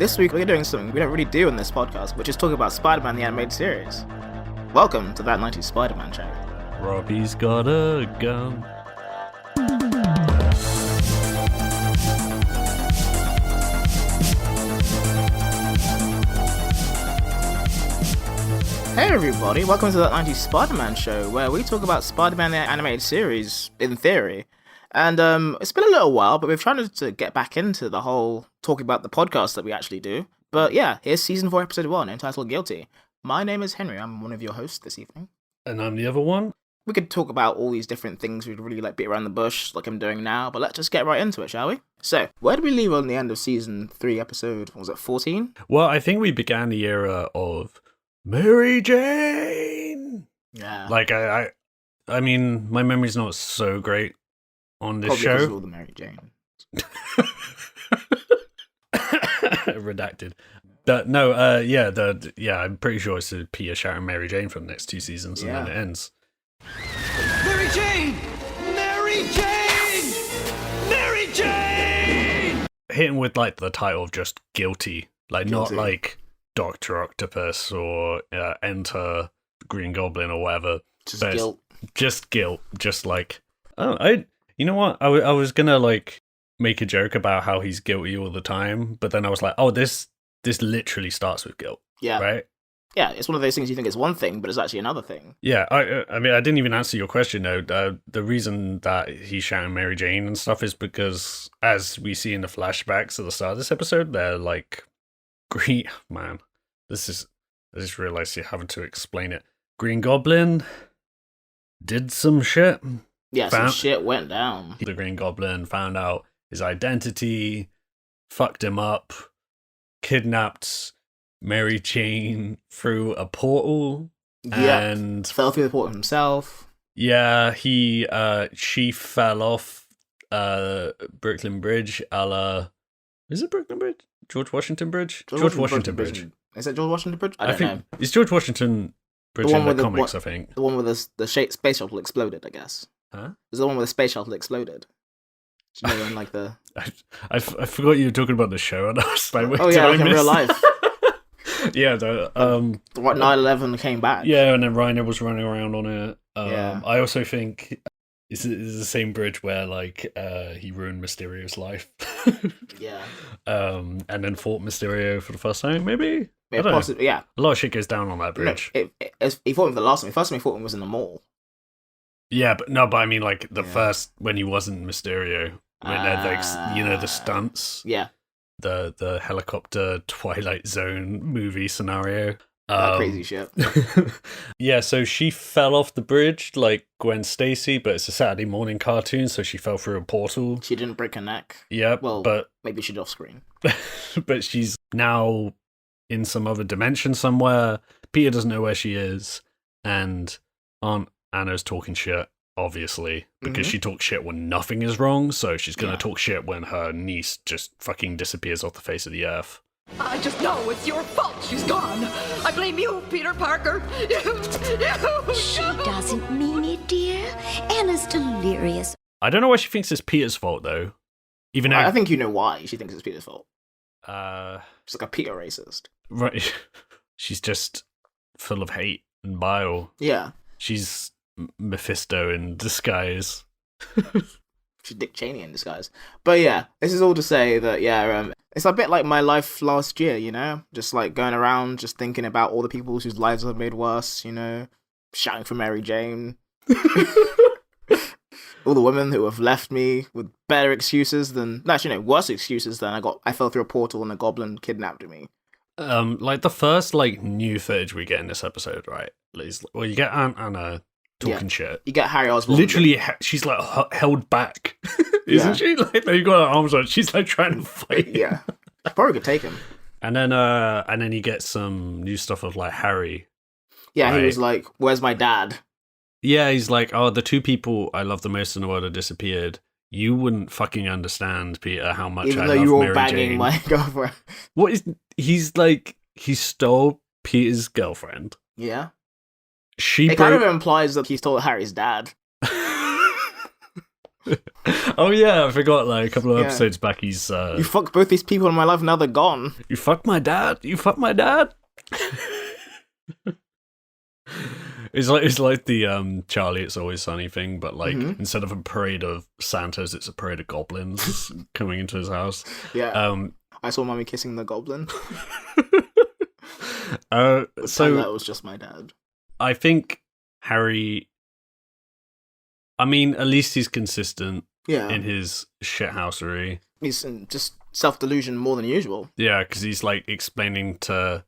This week we're doing something we don't really do in this podcast, which is talk about Spider-Man the animated series. Welcome to That 90s Spider-Man Show. Robbie's got a gun. Hey everybody, welcome to That 90s Spider-Man Show, where we talk about Spider-Man the animated series, in theory. And it's been a little while, but we've tried to get back into the whole talking about the podcast that we actually do. But yeah, here's Season 4, Episode 1, entitled Guilty. My name is Henry, I'm one of your hosts this evening. And I'm the other one. We could talk about all these different things, we'd really beat around the bush, like I'm doing now, but let's just get right into it, shall we? So, where did we leave on the end of Season 3, Episode, was it 14? Well, I think we began the era of Mary Jane! Yeah. Like, I mean, my memory's not so great on this Probably show. because of all the Mary Jane. Redacted. I'm pretty sure it's a Peter shouting Mary Jane for the next two seasons, and then it ends. Mary Jane! Mary Jane! Mary Jane! Hitting with, like, the title of just Guilty. Like, Guilty. not like Dr. Octopus or Enter Green Goblin or whatever. Just But guilt. Just guilt. Just like, you know what? I was gonna, like, make a joke about how he's guilty all the time, but then I was like, oh, this literally starts with guilt. Yeah. Right? Yeah, it's one of those things you think it's one thing, but it's actually another thing. Yeah, I mean, I didn't even answer your question, though. The reason that he's shouting Mary Jane and stuff is because, as we see in the flashbacks at the start of this episode, they're like, man, I just realized you're having to explain it. Green Goblin did some shit. Yeah, some shit went down. The Green Goblin found out his identity, fucked him up, kidnapped Mary Jane through a portal, and fell through the portal himself. Yeah, she fell off Brooklyn Bridge, is it Brooklyn Bridge? George Washington Bridge? George Washington Bridge. Is it George Washington Bridge? I don't know. It's George Washington Bridge in the comics, I think. The one where the space shuttle exploded, I guess. Huh? It's the one where the space shuttle exploded. Do you know, when, like the... I forgot you were talking about the show, and I was like, wait, oh yeah, like in real life. Yeah, what 9/11 came back. Yeah, and then Reiner was running around on it. Yeah. I also think it's the same bridge where, like, he ruined Mysterio's life. Yeah. And then fought Mysterio for the first time, maybe? Yeah, possibly, yeah. A lot of shit goes down on that bridge. No, he fought him the last time. The first time he fought him was in the mall. Yeah, but I mean, like, the first, when he wasn't Mysterio, when they're, like, you know, the stunts. Yeah. The helicopter Twilight Zone movie scenario. That crazy shit. Yeah, so she fell off the bridge like Gwen Stacy, but it's a Saturday morning cartoon, so she fell through a portal. She didn't break her neck. Yeah, well, but maybe she did off screen. but she's now in some other dimension somewhere. Peter doesn't know where she is, and Aunt Anna's talking shit, obviously, because she talks shit when nothing is wrong, so she's gonna talk shit when her niece just fucking disappears off the face of the earth. I just know it's your fault she's gone. I blame you, Peter Parker. She doesn't mean it, dear. Anna's delirious. I don't know why she thinks it's Peter's fault, though. Even though I think you know why she thinks it's Peter's fault. She's like a Peter racist. Right. She's just full of hate and bile. Yeah. She's Mephisto in disguise. She's Dick Cheney in disguise. But yeah, this is all to say that, it's a bit like my life last year, you know? Just like going around, just thinking about all the people whose lives I've made worse, you know? Shouting for Mary Jane. All the women who have left me with better excuses than... Actually, no, worse excuses than I fell through a portal and a goblin kidnapped me. Like, the first, like, new footage we get in this episode, right? Well, you get Aunt Anna talking shit. You get Harry Osborn. Literally, she's, like, held back. Isn't she? Like, they've got her arms on. She's, like, trying to fight. Yeah. Probably could take him. And then you get some new stuff of, like, Harry. Yeah, right? He was like, where's my dad? Yeah, he's like, oh, the two people I love the most in the world have disappeared. You wouldn't fucking understand, Peter, how much Even I though love you were Mary banging Jane. my girlfriend. What is... He's like... He stole Peter's girlfriend. Yeah. She It kind of implies that he stole Harry's dad. Oh yeah, I forgot. Like a couple of Yeah. episodes back, he's You fucked both these people in my life, now they're gone. you fucked my dad. You fucked my dad. It's like the Charlie It's Always Sunny thing, but like instead of a parade of Santas, it's a parade of goblins coming into his house. Yeah. I saw Mummy kissing the goblin. So that was just my dad. I think Harry. I mean, at least he's consistent in his shithousery. He's just self-delusion more than usual. Yeah, because he's like explaining to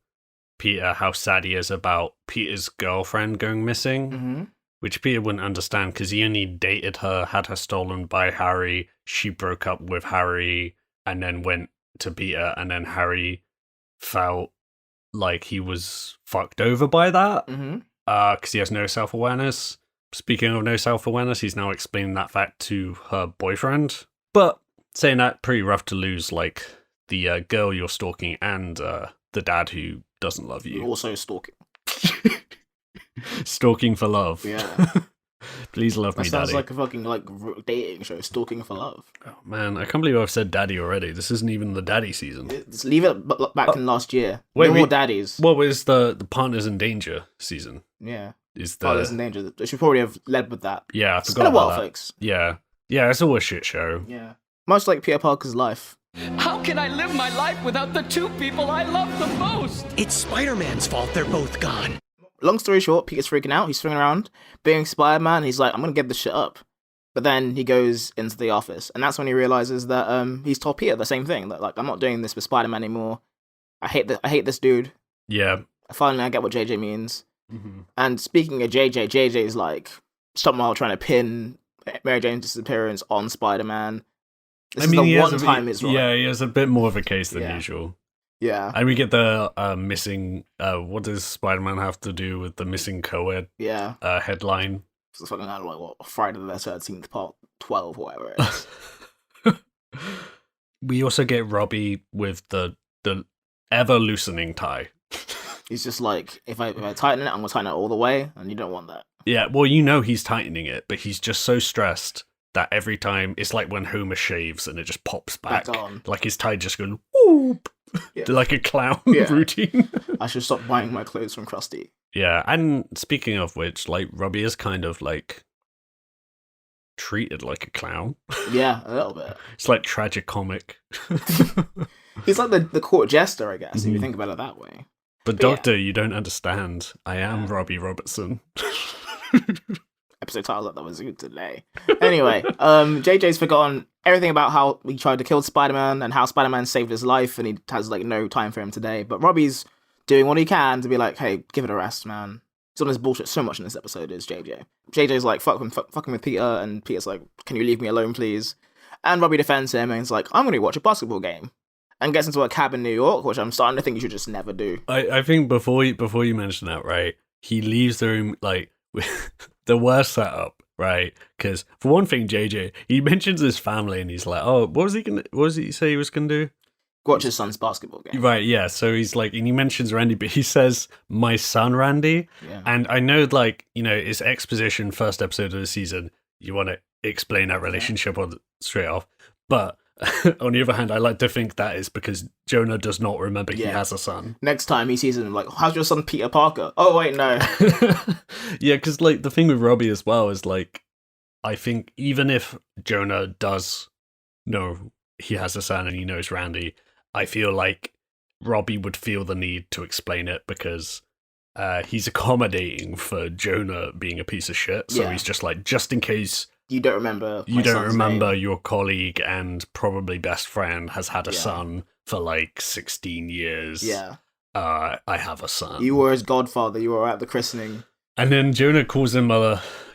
Peter how sad he is about Peter's girlfriend going missing, which Peter wouldn't understand because he only dated her, had her stolen by Harry. She broke up with Harry and then went to Peter, and then Harry felt like he was fucked over by that because he has no self-awareness. Speaking of no self-awareness, he's now explaining that fact to her boyfriend. But saying that, pretty rough to lose, like, the girl you're stalking and the dad who doesn't love you. Also stalking. Stalking for love. Yeah. Please love me, That sounds daddy. like a fucking, like, dating show, Stalking for Love. Oh, man, I can't believe I've said daddy already. This isn't even the daddy season. Just leave it back in last year. Wait, no more daddies. What was the Partners in Danger season? Yeah. Is Partners in Danger. They should probably have led with that. Yeah, I It's forgot been a while, about that. folks. Yeah. Yeah, it's all a shit show. Yeah. Much like Peter Parker's life. How can I live my life without the two people I love the most? It's Spider-Man's fault they're both gone. Long story short, Peter's freaking out. He's swinging around, being Spider-Man. He's like, I'm going to give this shit up. But then he goes into the office. And that's when he realizes that he's told Peter the same thing. That, like, I'm not doing this with Spider-Man anymore. I hate this dude. Yeah. Finally, I get what JJ means. And speaking of JJ, JJ's like somehow trying to pin Mary Jane's disappearance on Spider-Man. This is he the has one time it's right. Yeah, he has a bit more of a case than usual. Yeah. And we get the missing, what does Spider-Man have to do with the missing co-ed Yeah. headline? It's fucking like what, Friday the 13th, part 12 or whatever it is. We also get Robbie with the ever loosening tie. He's just like, if I tighten it, I'm gonna tighten it all the way, and you don't want that. Yeah, well, you know he's tightening it, but he's just so stressed that every time it's like when Homer shaves and it just pops back on. like his tie just goes whoop, like a clown routine. I should stop buying my clothes from Krusty. Yeah, and speaking of which, like Robbie is kind of like treated like a clown. Yeah, a little bit. It's like tragicomic. He's like the court jester, I guess, if you think about it that way. But Doctor, you don't understand. I am Robbie Robertson. Episode title that was good today. Anyway, JJ's forgotten everything about how he tried to kill Spider-Man and how Spider-Man saved his life, and he has like no time for him today. But Robbie's doing what he can to be like, hey, give it a rest, man. He's on his bullshit so much in this episode, is JJ. JJ's like, fucking with Peter, and Peter's like, can you leave me alone, please? And Robbie defends him, and he's like, I'm going to watch a basketball game. And gets into a cab in New York, which I'm starting to think you should just never do. I think before you mention that, right, he leaves the room, like, with the worst setup, right? Because, for one thing, JJ, he mentions his family, and he's like, oh, what was he say he was going to do? Watch his son's basketball game. Right, yeah, so he's like, and he mentions Randy, but he says, my son, Randy. Yeah. And I know, like, you know, it's exposition, first episode of the season, you want to explain that relationship straight off. But on the other hand, I like to think that is because Jonah does not remember he has a son. Next time he sees him, like, how's your son Peter Parker? Oh, wait, no. Yeah, because, like, the thing with Robbie as well is, like, I think even if Jonah does know he has a son and he knows Randy, I feel like Robbie would feel the need to explain it because he's accommodating for Jonah being a piece of shit. So he's just like, just in case you don't remember name. Your colleague and probably best friend has had a son for like 16 years. Yeah. I have a son. You were his godfather. You were at the christening. And then Jonah calls him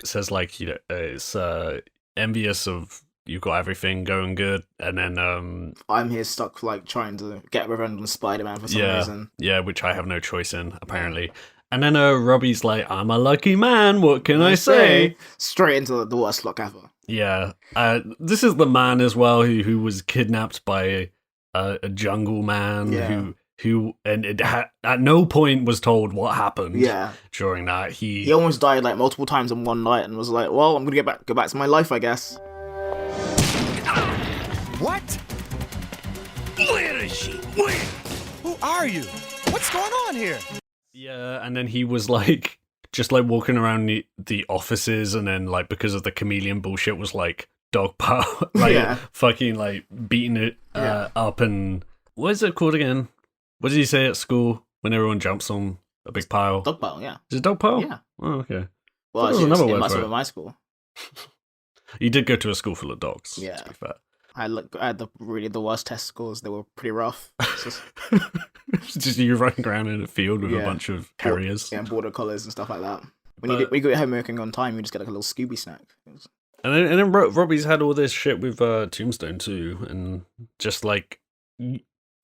says like, you know, it's envious of you've got everything going good. And then I'm here stuck like trying to get revenge on Spider-Man for some reason. Yeah, which I have no choice in, apparently. And then Robbie's like, I'm a lucky man, what can I say? Straight into the worst luck ever. Yeah. This is the man as well who was kidnapped by a jungle man who at no point was told what happened during that. He almost died like multiple times in one night and was like, well, I'm going to go back to my life, I guess. is she? Wait! Who are you? What's going on here? Yeah, and then he was like, just like walking around the offices, and then like because of the chameleon bullshit was like dog power, like fucking like beating it up. And what is it called again? What did he say at school when everyone jumps on a big pile? Dog pile, yeah. Is it dog pile? Yeah. Oh, okay. Well, there was another word must for have it. been my school. You did go to a school full of dogs. Yeah. To be fair. I had the worst test scores. They were pretty rough. It's just, just you running around in a field with a bunch of terriers. Yeah, and border collies and stuff like that. When you got your homework on time, you just get like a little Scooby snack. And then Robbie's had all this shit with Tombstone too, and just like,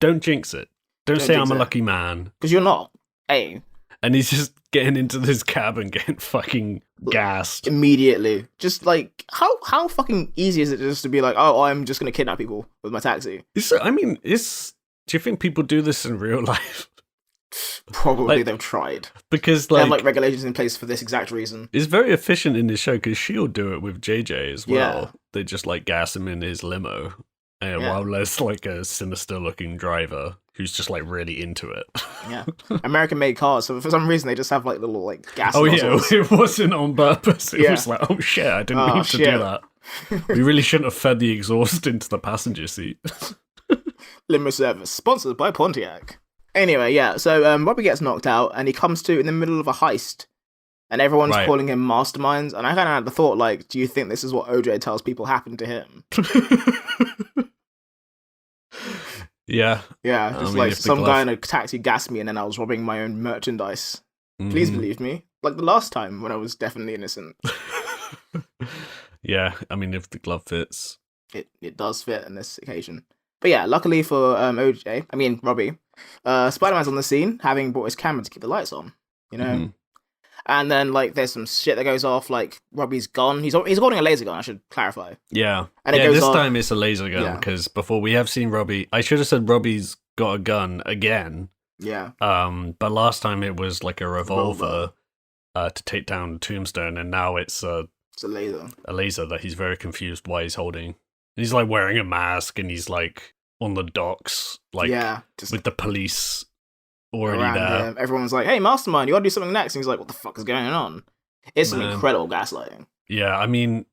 don't jinx it. Don't say I'm a lucky man. Because you're not. Hey. And he's just getting into this cab and getting fucking gassed. Immediately. Just like, how fucking easy is it just to be like, oh, I'm just going to kidnap people with my taxi? Do you think people do this in real life? Probably they've tried. Because they have like regulations in place for this exact reason. It's very efficient in this show because she'll do it with JJ as well. Yeah. They just like gas him in his limo. While there's like a sinister looking driver who's just like really into it. Yeah. American made cars, so for some reason they just have like little like gas nozzles. Yeah, it wasn't on purpose. It was like, oh shit, I didn't mean to do that. We really shouldn't have fed the exhaust into the passenger seat. Limo service, sponsored by Pontiac. Anyway, yeah, so Robbie gets knocked out and he comes to in the middle of a heist. And everyone's calling him masterminds. And I kind of had the thought, like, do you think this is what OJ tells people happened to him? Yeah. Yeah, just like some guy in a taxi gassed me and then I was robbing my own merchandise. Please believe me. Like the last time when I was definitely innocent. Yeah, I mean, if the glove fits. It does fit on this occasion. But yeah, luckily for Robbie, Spider-Man's on the scene, having brought his camera to keep the lights on, you know? Mm-hmm. And then, like, there's some shit that goes off, like, Robbie's gun. He's holding a laser gun, I should clarify. Yeah. And this time it's a laser gun, because before we have seen Robbie... I should have said Robbie's got a gun again. Yeah. But last time it was, like, a revolver to take down Tombstone, and now it's a laser. A laser that he's very confused why he's holding. And he's, like, wearing a mask, and he's, like, on the docks, like, with the police... already there. Everyone's like, hey, Mastermind, you gotta do something next. And he's like, what the fuck is going on? It's some incredible gaslighting. Yeah, I mean,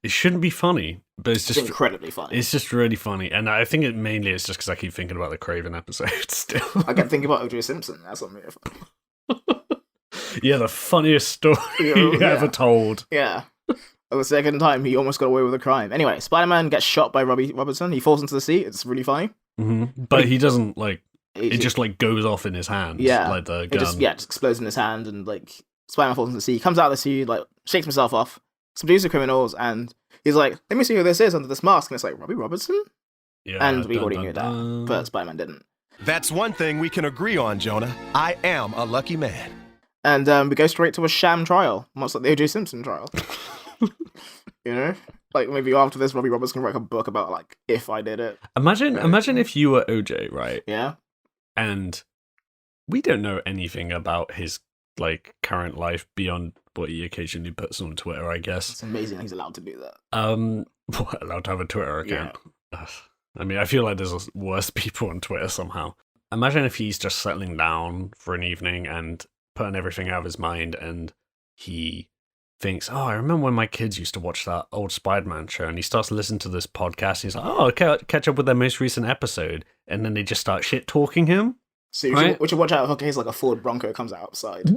it shouldn't be funny, but it's just incredibly funny. It's just really funny. And I think mainly it's just because I keep thinking about the Craven episode still. I kept thinking about O.J. Simpson. That's what made it funny. Yeah, the funniest story ever told. Yeah. The second time, he almost got away with a crime. Anyway, Spider-Man gets shot by Robbie Robertson. He falls into the sea. It's really funny. Mm-hmm. But he doesn't, like... It just, like, goes off in his hand. Yeah. Like the gun. It just explodes in his hand, and, like, Spider-Man falls into the sea. He comes out of the sea, like, shakes himself off, subdues the criminals, and he's like, let me see who this is under this mask. And it's like, Robbie Robertson? Yeah. And we already knew that, but Spider-Man didn't. That's one thing we can agree on, Jonah. I am a lucky man. And we go straight to a sham trial, much like the O.J. Simpson trial. You know? Like, maybe after this, Robbie Robertson can write a book about, like, if I did it. Imagine if you were OJ, right? Yeah. And we don't know anything about his, like, current life beyond what he occasionally puts on Twitter, I guess. It's amazing he's allowed to do that. Allowed to have a Twitter account. Yeah. I mean, I feel like there's worse people on Twitter somehow. Imagine if he's just settling down for an evening and putting everything out of his mind, and he thinks, oh, I remember when my kids used to watch that old Spider-Man show, and he starts listening to this podcast, and he's like, oh, okay, catch up with their most recent episode, and then they just start shit-talking him. So you should watch out in case, like, a Ford Bronco comes outside.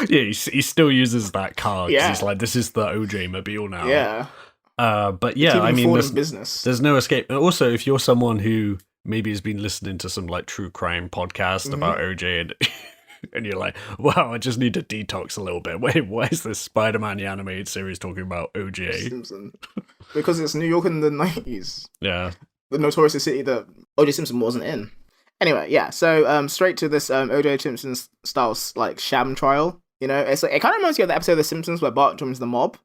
Yeah, he still uses that car, because he's like, this is the OJ mobile now. Yeah. But yeah, I mean, there's no escape. And also, if you're someone who maybe has been listening to some, like, true crime podcast about OJ, and you're like, wow, I just need to detox a little bit. Wait, why is this Spider-Man the animated series talking about OJ Simpson? Because it's New York in the 90s. Yeah. The notorious city that O.J. Simpson wasn't in. Anyway, yeah, so straight to this O.J. Simpson style, like, sham trial. You know, it's like, it kind of reminds you of the episode of The Simpsons where Bart joins the mob.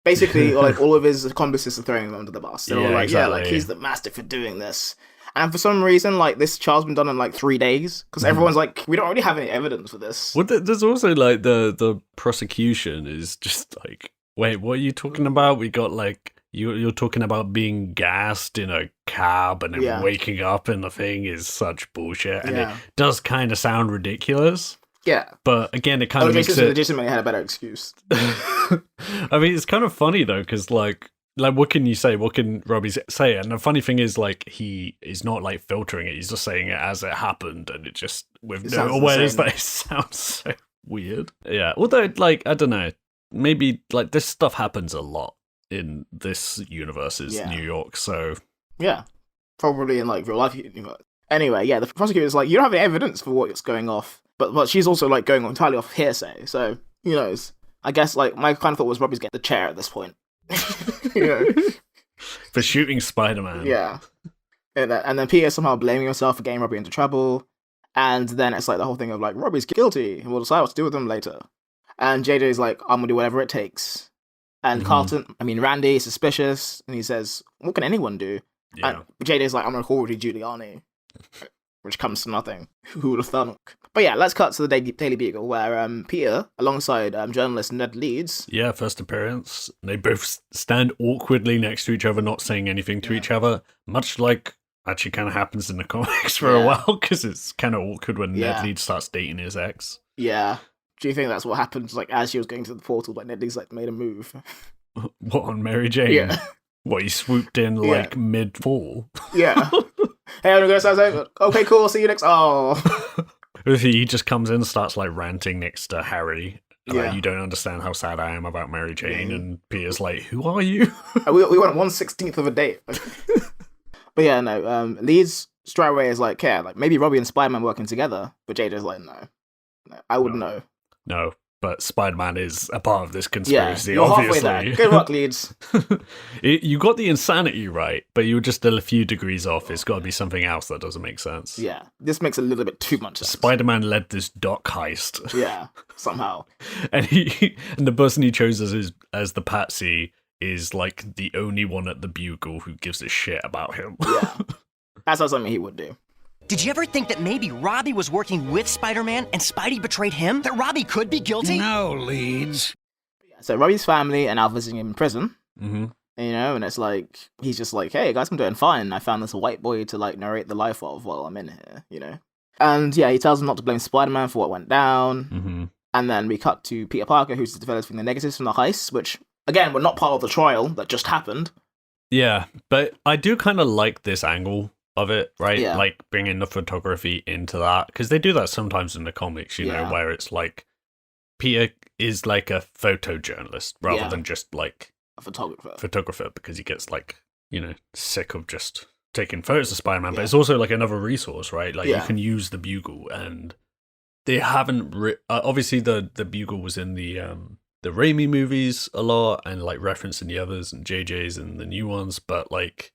Basically, like, all of his accomplices are throwing him under the bus. They're all like, exactly. He's the master for doing this. And for some reason, like, this trial's been done in, like, 3 days. Because everyone's like, we don't really have any evidence for this. Well, there's also, like, the prosecution is just like, wait, what are you talking about? We got, like, you're talking about being gassed in a cab and then waking up in the thing is such bullshit. And it does kind of sound ridiculous. Yeah. But again, it kind of makes it... legitimately had a better excuse. I mean, it's kind of funny, though, because, like, what can you say? What can Robbie say? And the funny thing is, like, he is not, like, filtering it. He's just saying it as it happened, and it just, with no awareness that it sounds so weird. Yeah. Although, like, I don't know. Maybe, like, this stuff happens a lot in this universe's New York, so... Yeah. Probably in, like, real life universe. Anyway, yeah, the prosecutor is like, you don't have any evidence for what's going off. But she's also, like, going entirely off hearsay, so, who knows? I guess, like, my kind of thought was Robbie's getting the chair at this point. You know? For shooting Spider-Man. Yeah. And then Peter somehow blaming himself for getting Robbie into trouble. And then it's like the whole thing of, like, Robbie's guilty, and we'll decide what to do with him later. And JJ's like, I'm gonna do whatever it takes. And Randy is suspicious, and he says, what can anyone do? Yeah. And JJ's like, I'm gonna call Rudy Giuliani. Which comes to nothing. Who would have thunk? But yeah, let's cut to the Daily Bugle, where Peter, alongside journalist Ned Leeds... Yeah, first appearance. They both stand awkwardly next to each other, not saying anything to each other, much like actually kind of happens in the comics for a while, because it's kind of awkward when Ned Leeds starts dating his ex. Yeah. Do you think that's what happened, like, as she was going to the portal, like, Ned Leeds, like, made a move? What, on Mary Jane? Yeah. What, he swooped in, like, mid-fall? Yeah. Hey, I'm gonna go say, okay, cool, see you next... Oh. He just comes in and starts, like, ranting next to Harry. Like, you don't understand how sad I am about Mary Jane. And Peter's like, who are you? we went 1/16th of a date. But yeah, no, Leeds straight away is like, yeah, like, maybe Robbie and Spider-Man working together. But JJ's like, no, I wouldn't know. No, but Spider-Man is a part of this conspiracy, you're obviously. Halfway there. Good work, Leeds. You got the insanity right, but you were just a few degrees off. It's got to be something else that doesn't make sense. Yeah, this makes a little bit too much sense. Spider-Man led this dock heist. Yeah, somehow. And the person he chose as the patsy is, like, the only one at the Bugle who gives a shit about him. Yeah, that's not something he would do. Did you ever think that maybe Robbie was working with Spider-Man and Spidey betrayed him? That Robbie could be guilty? No, Leeds. So Robbie's family are now visiting him in prison. Mm-hmm. You know, and it's like, he's just like, hey guys, I'm doing fine. I found this white boy to, like, narrate the life of while I'm in here, you know? And yeah, he tells them not to blame Spider-Man for what went down. Mm-hmm. And then we cut to Peter Parker, who's developing the negatives from the heist, which, again, were not part of the trial that just happened. Yeah, but I do kind of like this angle of it, right? Yeah. Like, bringing the photography into that, because they do that sometimes in the comics, you know, where it's like Peter is like a photojournalist rather than just like a photographer, because he gets, like, you know, sick of just taking photos of Spider-Man. But it's also like another resource, right? Like, you can use the Bugle, and they haven't obviously the Bugle was in the Raimi movies a lot, and, like, referencing the others and JJ's and the new ones, but, like,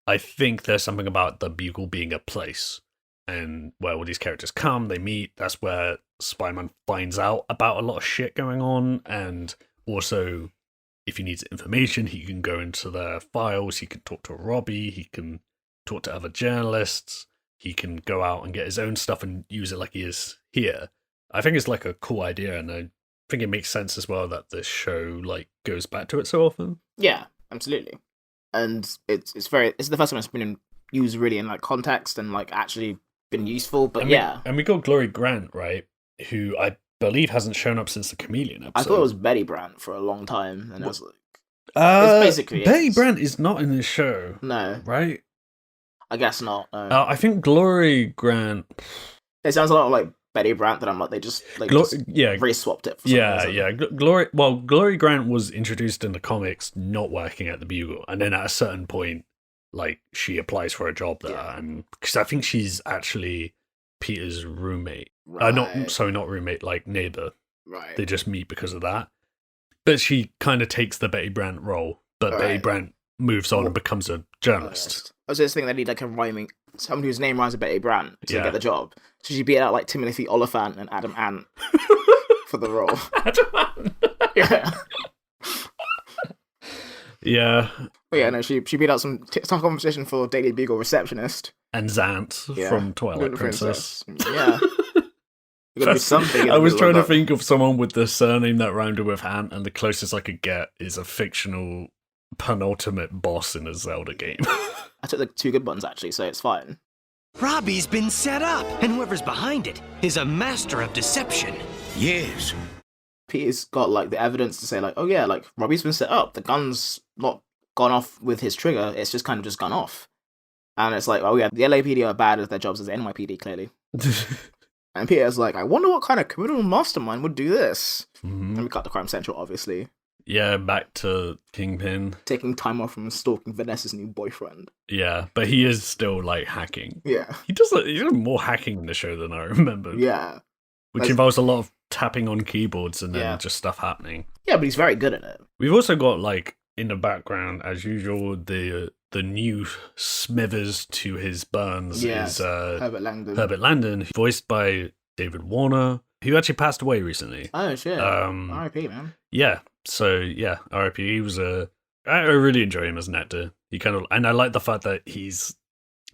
I think there's something about the Bugle being a place, and where all these characters come, they meet. That's where Spider-Man finds out about a lot of shit going on, and also, if he needs information, he can go into their files, he can talk to Robbie, he can talk to other journalists, he can go out and get his own stuff and use it like he is here. I think it's, like, a cool idea, and I think it makes sense as well that this show, like, goes back to it so often. Yeah, absolutely. And it's the first time it's been used really in, like, context and, like, actually been useful. But and we got Glory Grant, right, who I believe hasn't shown up since the Chameleon episode. I thought it was Betty Brant for a long time, and I was like, it's basically Betty Brant is not in this show. No, right? I guess not. No. I think Glory Grant. It sounds a lot like Betty Brant, that I'm like, they just re-swapped it. For Glory Grant was introduced in the comics not working at the Bugle, and then at a certain point, like, she applies for a job there, and because I think she's actually Peter's roommate. Right. Not roommate, like, neighbor. Right. They just meet because of that. But she kind of takes the Betty Brant role, but Betty Brant moves on and becomes a journalist. I was just thinking they need, like, someone whose name rhymes with Betty Brant to get the job. So she beat out, like, Timothy Oliphant and Adam Ant for the role. Adam Ant. Yeah. Yeah. But yeah, no, she beat out some tough competition for Daily Bugle receptionist. And Zant from Twilight Princess. Yeah. Be something. I was trying to think of someone with the surname that rhymed with Ant, and the closest I could get is a fictional penultimate boss in a Zelda game. I took the 2 good ones, actually, so it's fine. Robbie's been set up, and whoever's behind it is a master of deception. Yes. Peter's got, like, the evidence to say, like, oh yeah, like, Robbie's been set up. The gun's not gone off with his trigger, it's just kind of just gone off. And it's like, oh yeah, the LAPD are bad at their jobs as the NYPD, clearly. And Peter's like, I wonder what kind of criminal mastermind would do this. And we cut to Crime Central, obviously. Yeah, back to Kingpin. Taking time off from stalking Vanessa's new boyfriend. Yeah, but he is still, like, hacking. Yeah. He does more hacking in the show than I remember. Yeah. Which involves a lot of tapping on keyboards and then just stuff happening. Yeah, but he's very good at it. We've also got, like, in the background, as usual, the new Smithers to his Burns is Herbert Langdon. Herbert Landon, voiced by David Warner, who actually passed away recently. Oh, shit. R.I.P., man. Yeah, so, yeah, R.I.P. He was I really enjoy him as an actor. He kind of... And I like the fact that he's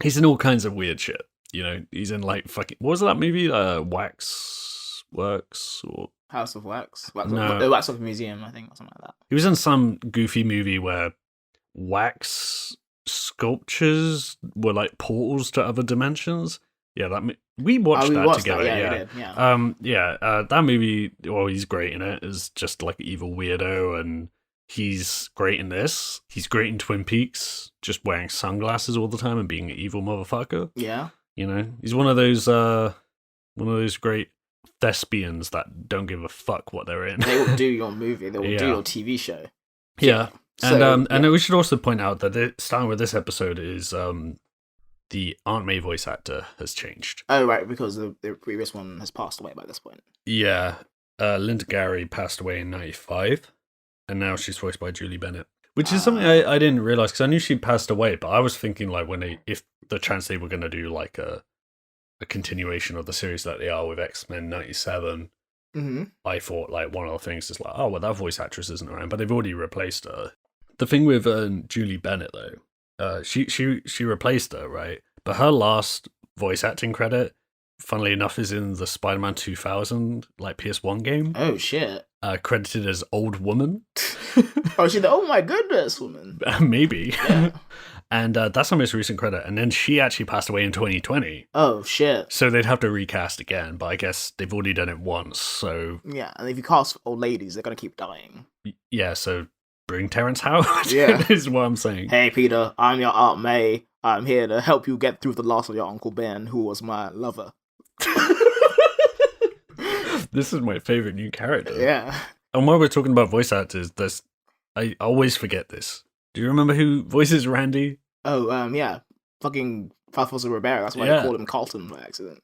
in all kinds of weird shit. You know, he's in, like, fucking... What was that movie? Wax Works? Or... House of Wax? No. The Wax Works Museum, I think, or something like that. He was in some goofy movie where wax sculptures were like portals to other dimensions. Yeah, we watched that together. That, yeah, we did, yeah. That movie. Well, he's great in it. Is just like an evil weirdo, and he's great in this. He's great in Twin Peaks, just wearing sunglasses all the time and being an evil motherfucker. Yeah, you know, he's one of those great thespians that don't give a fuck what they're in. They will do your movie. They will do your TV show. Yeah. So, and we should also point out that starting with this episode is the Aunt May voice actor has changed. Oh, right, because the previous one has passed away by this point. Yeah. Linda Gary passed away in 1995, and now she's voiced by Julie Bennett. Which is something I didn't realize, because I knew she passed away, but I was thinking, like, if the chance they were going to do, like, a continuation of the series that they are with X-Men 97, I thought, like, one of the things is like, oh, well, that voice actress isn't around, but they've already replaced her. The thing with Julie Bennett, though, she replaced her, right? But her last voice acting credit, funnily enough, is in the Spider-Man 2000, like, PS1 game. Oh, shit. Credited as Old Woman. Oh, she's the, oh my goodness woman. Maybe. Yeah. And that's her most recent credit. And then she actually passed away in 2020. Oh, shit. So they'd have to recast again, but I guess they've already done it once, so... Yeah, and if you cast old ladies, they're going to keep dying. Yeah, so bring Terrence Howard, yeah. is what I'm saying. Hey, Peter, I'm your Aunt May. I'm here to help you get through the loss of your Uncle Ben, who was my lover. This is my favorite new character. Yeah. And while we're talking about voice actors, I always forget this. Do you remember who voices Randy? Oh, yeah. Fucking Alfonso Ribeiro. That's why I called him Carlton by accident.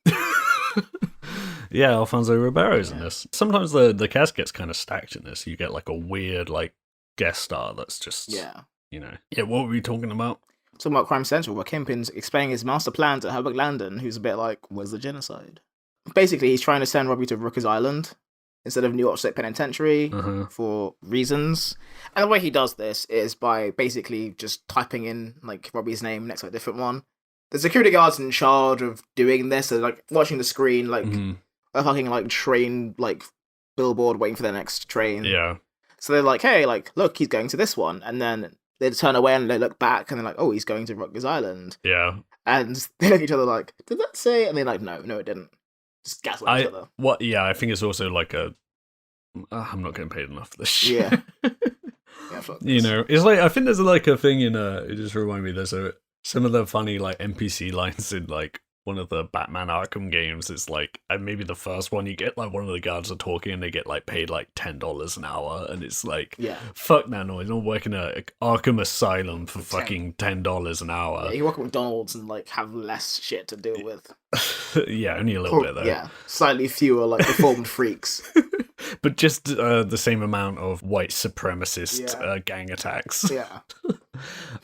Yeah, Alfonso Ribeiro's in this. Sometimes the cast gets kind of stacked in this. You get like a weird like guest star that's just, you know. Yeah, what were we talking about? Talking about Crime Central, where Kingpin's explaining his master plan to Herbert Landon, who's a bit like, where's the genocide? Basically, he's trying to send Robbie to Rooker's Island instead of New York State Penitentiary for reasons. And the way he does this is by basically just typing in like Robbie's name next to a different one. The security guards in charge of doing this are like watching the screen like a fucking like train like billboard waiting for the next train. Yeah. So they're like, hey, like, look, he's going to this one. And then they turn away and they look back and they're like, oh, he's going to Rutgers Island. Yeah. And they look at each other like, did that say? And they're like, no, it didn't. Just gaslight each other. What? Yeah, I think it's also like I'm not getting paid enough for this shit. Yeah. Yeah, fuck this. You know, it's like, I think there's like a thing in, it just reminded me, there's some of the funny like NPC lines in like one of the Batman Arkham games. It's like, and maybe the first one, you get like one of the guards are talking and they get like paid like $10 an hour, and it's like, fuck that noise. I'm working at Arkham Asylum for fucking $10 an hour. Yeah, you work at McDonald's and like have less shit to deal with. Yeah, only a little bit though. Yeah, slightly fewer like reformed freaks. But just the same amount of white supremacist gang attacks. Yeah.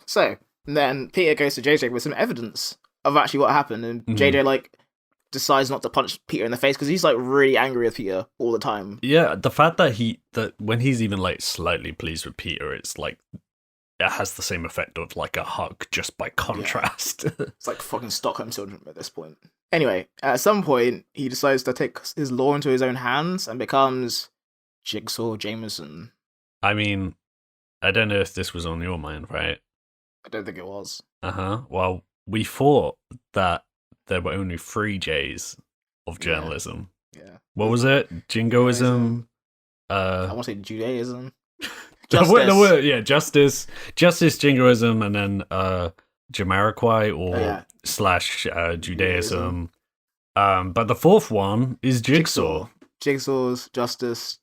So then Peter goes to JJ with some evidence of actually what happened, and JJ like decides not to punch Peter in the face because he's like really angry with Peter all the time. Yeah, the fact that when he's even like slightly pleased with Peter, it's like it has the same effect of like a hug just by contrast. Yeah. It's like fucking Stockholm syndrome at this point. Anyway, at some point he decides to take his law into his own hands and becomes Jigsaw Jameson. I mean, I don't know if this was on your mind, right? I don't think it was. Well, we thought that there were only 3 J's of journalism. Yeah. What was it? Jingoism? I want to say Judaism. Justice, Jingoism, and then Jamiroquai or / Judaism. But the 4th one is Jigsaw. Jigsaw's Justice,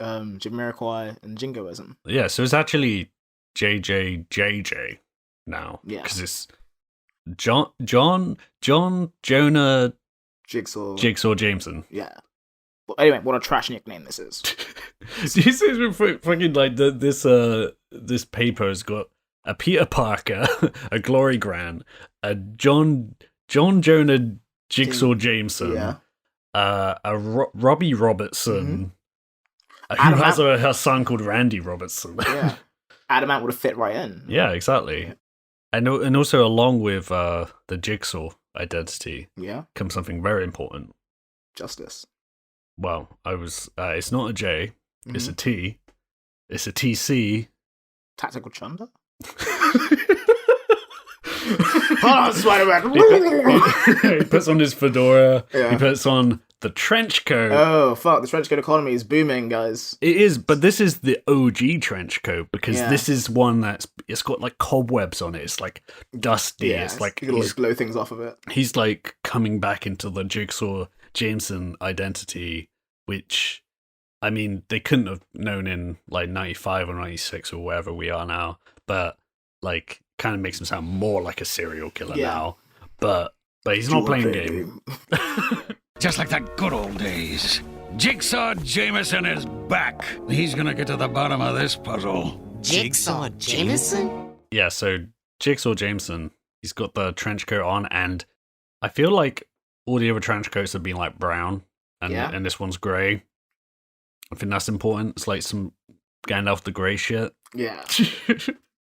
Jamiroquai, and Jingoism. Yeah, so it's actually JJJJ now. Yeah. Because it's John, Jonah, Jigsaw Jameson. Yeah. Well, anyway, what a trash nickname this is. Do you see fucking like this paper has got a Peter Parker, a Glory Grant, a John Jonah Jigsaw Jameson, a Robbie Robertson, who has a son called Randy Robertson. Yeah, Adamant would have fit right in. Yeah, exactly. Yeah. And also along with the Jigsaw identity, comes something very important. Justice. Well, it's not a J, it's a T. It's a TC. Tactical Chunder? Hold on, Spider-Man. He puts on his fedora. Yeah. He puts on the trench coat. Oh, fuck. The trench coat economy is booming, guys. It is, but this is the OG trench coat because this is one it's got like cobwebs on it. It's like dusty. Yeah, it's like you can just blow things off of it. He's like coming back into the Jigsaw Jameson identity, which, I mean, they couldn't have known in like 95 or 96 or wherever we are now, but like kind of makes him sound more like a serial killer now. But he's not playing game. Just like the good old days. Jigsaw Jameson is back. He's gonna get to the bottom of this puzzle. Jigsaw Jameson? Yeah, so Jigsaw Jameson, he's got the trench coat on, and I feel like all the other trench coats have been like brown, and this one's grey. I think that's important. It's like some Gandalf the Grey shit. Yeah.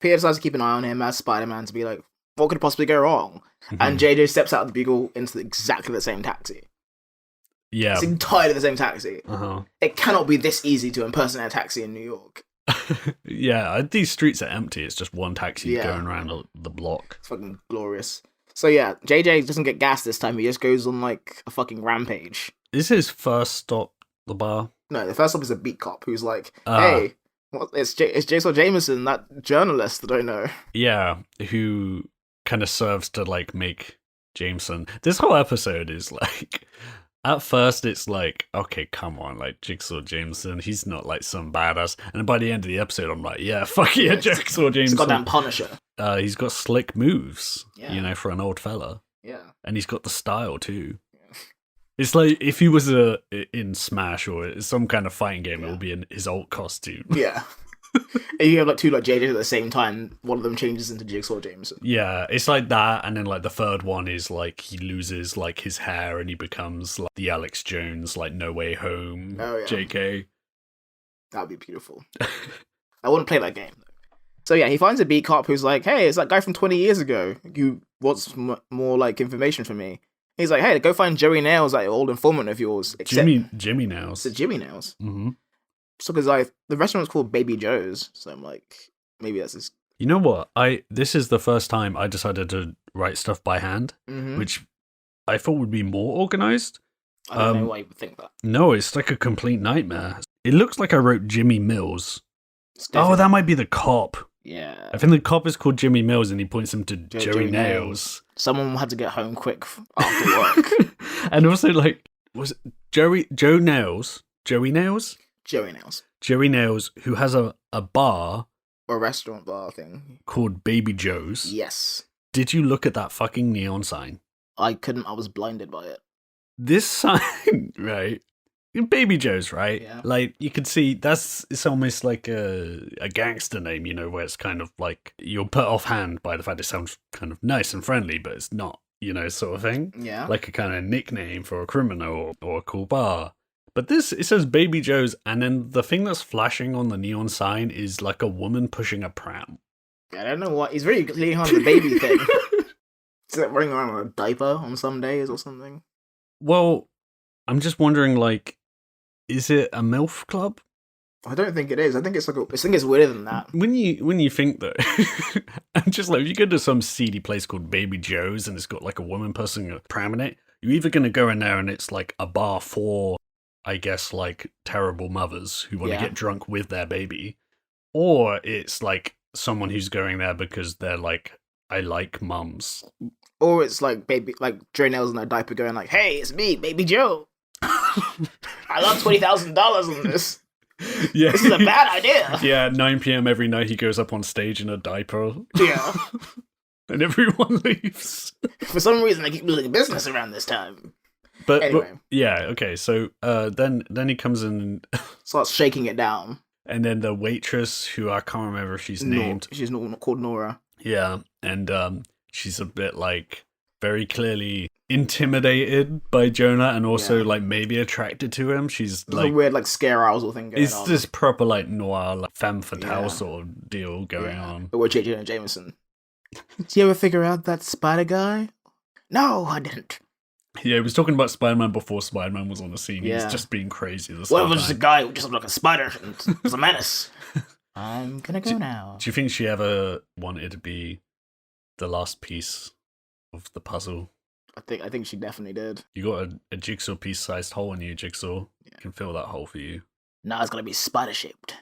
Peter decides to keep an eye on him as Spider-Man to be like, what could possibly go wrong? And JJ steps out of the Bugle into exactly the same taxi. Yeah. It's entirely the same taxi. It cannot be this easy to impersonate a taxi in New York. Yeah, these streets are empty. It's just one taxi going around the block. It's fucking glorious. So yeah, JJ doesn't get gas this time. He just goes on like a fucking rampage. Is his first stop the bar? No, the first stop is a beat cop who's like, hey, it's Jigsaw Jameson, that journalist that I know. Yeah, who kind of serves to like make Jameson. This whole episode is like, at first it's like, okay, come on, like Jigsaw Jameson, he's not like some badass. And by the end of the episode, I'm like, yeah, fuck yeah, Jigsaw Jameson. He's got that Punisher. He's got slick moves, you know, for an old fella. Yeah. And he's got the style too. It's like if he was in Smash or some kind of fighting game, it would be in his alt costume. Yeah. And you have like two like JJs at the same time. One of them changes into Jigsaw Jameson. Yeah, it's like that, and then like the third one is like he loses like his hair and he becomes like the Alex Jones like No Way Home JK. That'd be beautiful. I wouldn't play that game though. So yeah, he finds a beat cop who's like, "Hey, it's that guy from 20 years ago who wants more like information from me." He's like, "Hey, go find Joey Nails, that old informant of yours." Jimmy Nails. It's Jimmy Nails. Mm-hmm. So because the restaurant's called Baby Joe's, so I'm like, maybe that's his. You know what? This is the first time I decided to write stuff by hand, which I thought would be more organized. I don't know why you would think that. No, it's like a complete nightmare. It looks like I wrote Jimmy Mills. Oh, that might be the cop. Yeah. I think the cop is called Jimmy Mills and he points him to Joey Nails. Someone had to get home quick after work. And also, like, was it Joey Nails, who has a bar. Or a restaurant bar thing. Called Baby Joe's. Yes. Did you look at that fucking neon sign? I couldn't. I was blinded by it. This sign, right? Baby Joe's, right? Yeah. Like, you could see it's almost like a gangster name, you know, where it's kind of like you're put off hand by the fact it sounds kind of nice and friendly, but it's not, you know, sort of thing. Yeah. Like a kind of nickname for a criminal or a cool bar. But it says Baby Joe's, and then the thing that's flashing on the neon sign is like a woman pushing a pram. I don't know what. He's really leaning on the baby thing. Is it running around with a diaper on some days or something? Well, I'm just wondering, like, is it a MILF club? I don't think it is. I think it's I think it's weirder than that. When you think though, I'm just like, if you go to some seedy place called Baby Joe's and it's got like a woman person a pram in it, you're either gonna go in there and it's like a bar for, I guess, like terrible mothers who want to get drunk with their baby, or it's like someone who's going there because they're like, I like mums. Or it's like Joe Nails in a diaper going like, hey, it's me, Baby Joe. I love $20,000 on this. Yeah. This is a bad idea. Yeah, at 9 p.m. every night he goes up on stage in a diaper. Yeah. And everyone leaves. For some reason, I keep losing business around this time. But anyway. Okay, so then he comes in and starts shaking it down. And then the waitress, who I can't remember if she's named. She's not called Nora. Yeah, and she's a bit like very clearly intimidated by Jonah and also like maybe attracted to him. She's There's like a weird like scare arousal thing going on. It's this proper like noir, like femme fatale sort of deal going on. But we're Jonah Jameson. Did you ever figure out that spider guy? No, I didn't. Yeah, he was talking about Spider-Man before Spider-Man was on the scene. He was just being crazy. Well, it was just a guy who just looked like a spider and was a menace. I'm gonna go now. Do you think she ever wanted to be the last piece of the puzzle? I think she definitely did. You got a jigsaw piece sized hole in you, Jigsaw. You can fill that hole for you. Now it's gonna be spider shaped.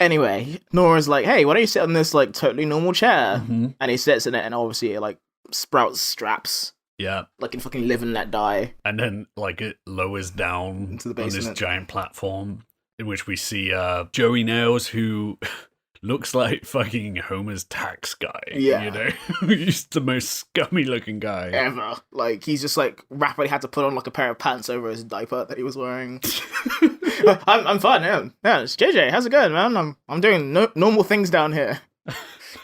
Anyway, Nora's like, hey, why don't you sit on this like totally normal chair? Mm-hmm. And he sits in it and obviously it like sprouts straps. Yeah. Like in fucking Live and Let Die. And then like it lowers down into the on basement. this giant platform in which we see Joey Nails, who looks like fucking Homer's tax guy. Yeah. You know? He's the most scummy looking guy ever. Like, he's just like rapidly had to put on like a pair of pants over his diaper that he was wearing. I'm fine, man. Yeah, it's JJ. How's it going, man? I'm doing normal things down here.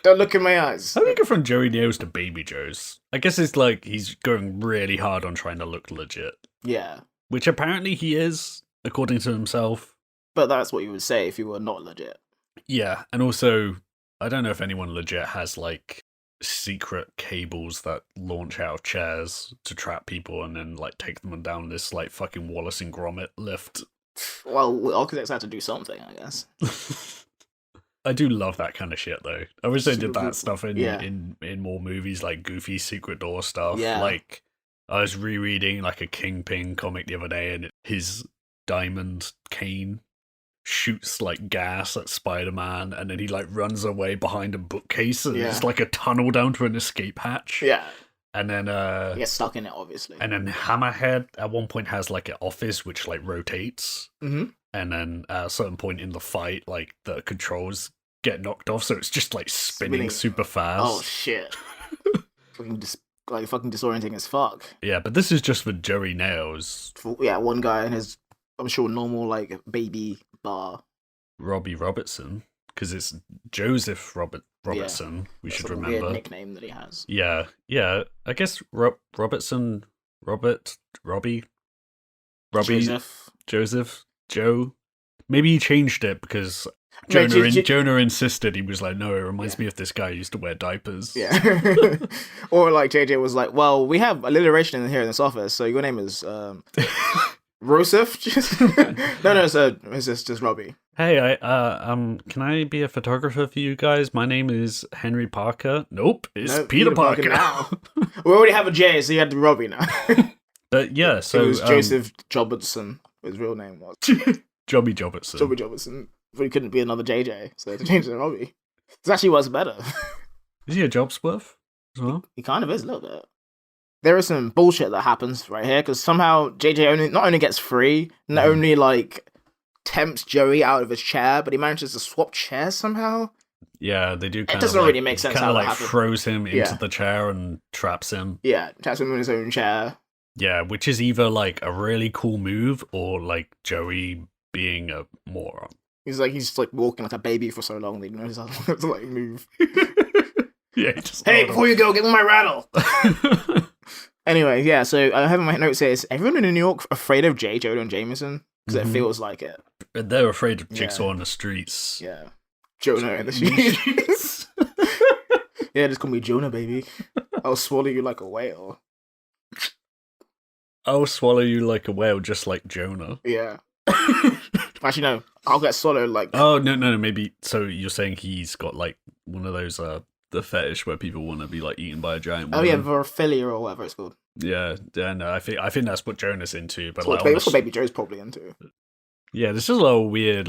Don't look in my eyes. How do you go from Joey Nails to Baby Joe's? I guess it's like he's going really hard on trying to look legit. Yeah. Which apparently he is, according to himself. But that's what you would say if you were not legit. Yeah, and also, I don't know if anyone legit has, like, secret cables that launch out of chairs to trap people and then, like, take them down this, like, fucking Wallace and Gromit lift. Well, architects had to do something, I guess. I do love that kind of shit, though. I wish they did that stuff in more movies, like Goofy Secret Door stuff. Yeah. Like, I was rereading, like, a Kingpin comic the other day, and his diamond cane shoots like gas at Spider-Man, and then he like runs away behind a bookcase, and it's like a tunnel down to an escape hatch. Yeah. And then he gets stuck in it, obviously. And then Hammerhead at one point has like an office which like rotates. Mm-hmm. And then at a certain point in the fight, like the controls get knocked off, so it's just like spinning super fast. Oh shit. fucking disorienting as fuck. Yeah, but this is just for Joey Nails. One guy in his, I'm sure, normal like baby bar. Robbie Robertson, because it's Joseph Robertson. Yeah. We should a remember weird nickname that he has. Yeah. I guess Robertson, Robbie, Joseph, Joe. Maybe he changed it because Jonah insisted. He was like, no, it reminds me of this guy who used to wear diapers. Yeah. Or like JJ was like, well, we have alliteration in here in this office, so your name is Rosef? No, it's just Robbie. Hey, can I be a photographer for you guys? My name is Henry Parker. Nope, it's Peter Parker now. We already have a J, so you had to be Robbie now. But yeah, so it was Joseph Robertson. His real name was Jobby Robertson. Jobby Robertson. But he couldn't be another JJ, so they had to change it to Robbie. This actually was better. Is he a Jobsworth as well? He kind of is a little bit. There is some bullshit that happens right here, because somehow JJ not only gets free, not only like tempts Joey out of his chair, but he manages to swap chairs somehow. Yeah, they do. It doesn't really make sense. Kind how of that like happens. throws him into the chair and traps him. Yeah, traps him in his own chair. Yeah, which is either like a really cool move or like Joey being a moron. He's like walking like a baby for so long that he knows how to like move. Yeah. Hey, before you go, give me my rattle. Anyway, yeah. So I have in my notes here: is everyone in New York afraid of Jonah Jameson? Because it feels like it. They're afraid of Jigsaw on the streets. Yeah, Jonah in the streets. Yeah, just call me Jonah, baby. I'll swallow you like a whale. I'll swallow you like a whale, just like Jonah. Yeah. Actually, no. I'll get swallowed. Like, Oh no, maybe. So you're saying he's got like one of those the fetish where people want to be like eaten by a giant oh worm. yeah, Vorphilia or whatever it's called. Yeah. No, I think that's what Jonah's into. But That's what Baby Joe's probably into. Yeah, there's just a lot of weird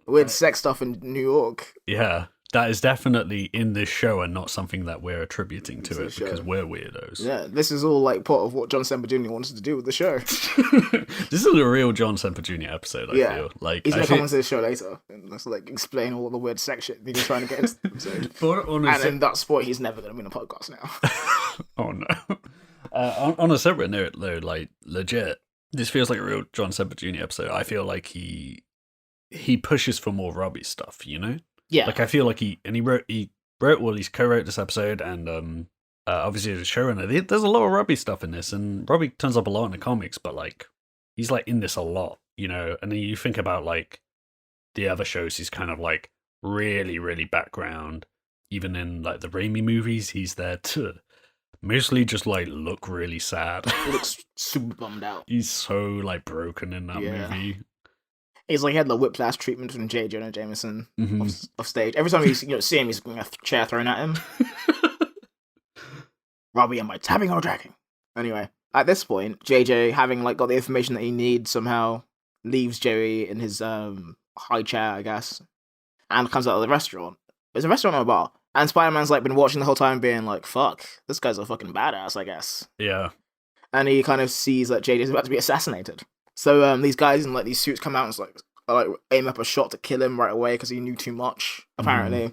Weird sex stuff in New York. Yeah, that is definitely in this show and not something that we're attributing to it because we're weirdos. Yeah, this is all like part of what John Semper Jr. wanted to do with the show. This is a real John Semper Jr. episode, I feel. Like, he's going to come onto the show later and just like explain all the weird sex shit he's trying to get into the episode. And in that sport, he's never going to be in a podcast now. Oh no. On a separate note, though, like, legit, this feels like a real John Semper Jr. episode. I feel like he pushes for more Robbie stuff, you know? Yeah. Like, I feel like he's co-wrote this episode, and obviously as a showrunner, there's a lot of Robbie stuff in this, and Robbie turns up a lot in the comics, but like, he's like in this a lot, you know? And then you think about like the other shows, he's kind of like really, really background. Even in like the Raimi movies, he's there to mostly just like look really sad. He looks super bummed out. He's so like broken in that movie. He's like he had the whiplash treatment from Jonah Jameson off stage. Every time you see him, he's getting a chair thrown at him. Robbie, am I tapping or dragging? Anyway, at this point, JJ, having like got the information that he needs, somehow leaves Joey in his high chair, I guess, and comes out of the restaurant. It's a restaurant or a bar, and Spider-Man's like been watching the whole time, being like, "Fuck, this guy's a fucking badass," I guess. Yeah. And he kind of sees that JJ's about to be assassinated. So these guys in like these suits come out and like aim up a shot to kill him right away because he knew too much, apparently.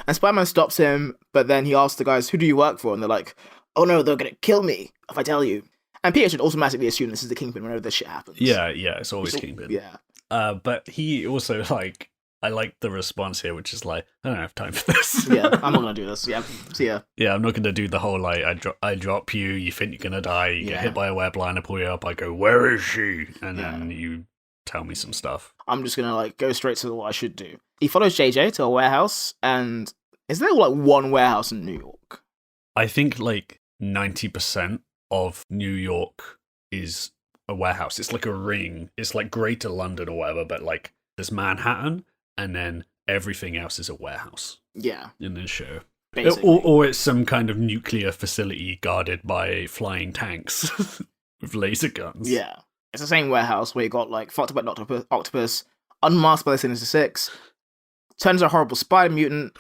And Spider-Man stops him, but then he asks the guys, "Who do you work for?" And they're like, "Oh no, they're gonna kill me if I tell you." And Peter should automatically assume this is the Kingpin whenever this shit happens. Yeah, it's always Kingpin. Yeah. But he also like, I like the response here, which is like, I don't have time for this. Yeah, I'm not gonna do this. Yeah, see ya. Yeah, I'm not gonna do the whole like, I drop you, you think you're gonna die, you get hit by a web line, I pull you up, I go, "Where is she?" And then you tell me some stuff. I'm just gonna like go straight to what I should do. He follows JJ to a warehouse, and is there like one warehouse in New York? I think like 90% of New York is a warehouse. It's like a ring. It's like Greater London or whatever, but like there's Manhattan, and then everything else is a warehouse. Yeah. In this show. Basically. Or it's some kind of nuclear facility guarded by flying tanks with laser guns. Yeah. It's the same warehouse where you got like fucked up by Octopus, unmasked by the Sinister Six, turns into a horrible spider mutant.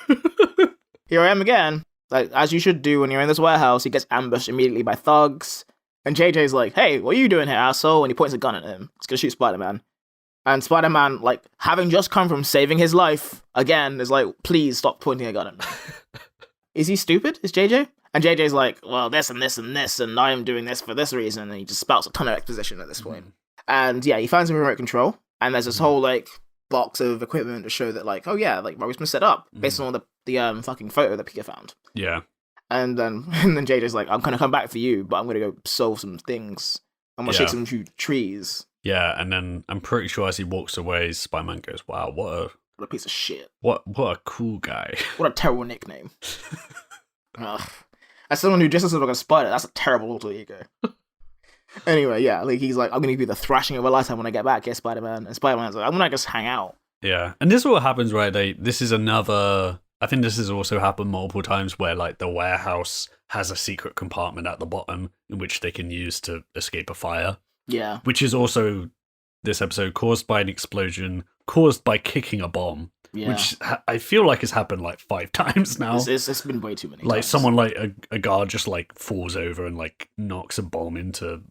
Here I am again. Like, as you should do when you're in this warehouse, he gets ambushed immediately by thugs. And JJ's like, "Hey, what are you doing here, asshole?" And he points a gun at him. He's gonna shoot Spider-Man. And Spider-Man, like, having just come from saving his life, again, is like, "Please stop pointing a gun at me." Is he stupid? Is JJ? And JJ's like, "Well, this and this and this, and I am doing this for this reason." And he just spouts a ton of exposition at this point. And yeah, he finds a remote control, and there's this whole, like, box of equipment to show that, like, oh yeah, like, Robbie's been set up based on all the fucking photo that Peter found. Yeah. And then JJ's like, "I'm gonna come back for you, but I'm gonna go solve some things. I'm gonna shake some trees." Yeah, and then I'm pretty sure as he walks away, Spider-Man goes, "Wow, what a piece of shit. What a cool guy. What a terrible nickname." Ugh. As someone who dresses up like a spider, that's a terrible alter ego. Anyway, yeah, like he's like, "I'm gonna give you the thrashing of a lifetime when I get back, yeah, Spider-Man." And Spider-Man's like, "I'm gonna just hang out." Yeah, and this is what happens, right? This is another. I think this has also happened multiple times where like the warehouse has a secret compartment at the bottom in which they can use to escape a fire. Yeah. Which is also this episode caused by an explosion caused by kicking a bomb. Yeah. Which I feel like has happened like 5 times now. It's been way too many like times. Someone like a guard just like falls over and like knocks a bomb into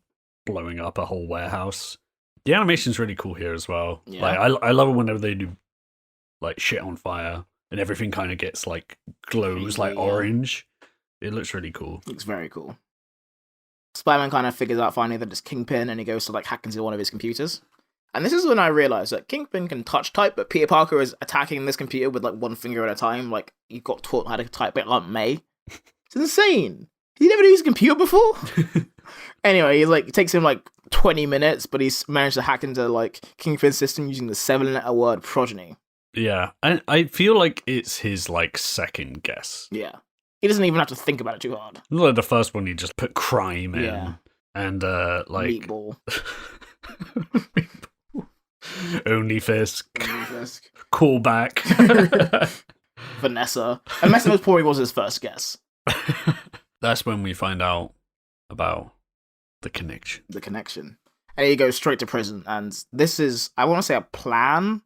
blowing up a whole warehouse. The animation's really cool here as well. Yeah. Like I love it whenever they do like shit on fire and everything kind of gets like glows like orange. It looks really cool. Looks very cool. Spider-Man kind of figures out finally that it's Kingpin, and he goes to like hack into one of his computers. And this is when I realized that Kingpin can touch type, but Peter Parker is attacking this computer with like one finger at a time. Like he got taught how to type it like May. It's insane. He never used a computer before. Anyway, he's like, it takes him like 20 minutes, but he's managed to hack into like Kingpin's system using the 7-letter word progeny. Yeah, I feel like it's his like second guess. Yeah. He doesn't even have to think about it too hard. Not like the first one, he just put crime in. Yeah. And like Meatball. Only Fisk. Only Fisk. Callback. Vanessa. And Massimo probably was his first guess. That's when we find out about the connection. The connection. And he goes straight to prison. And this is, I want to say a plan,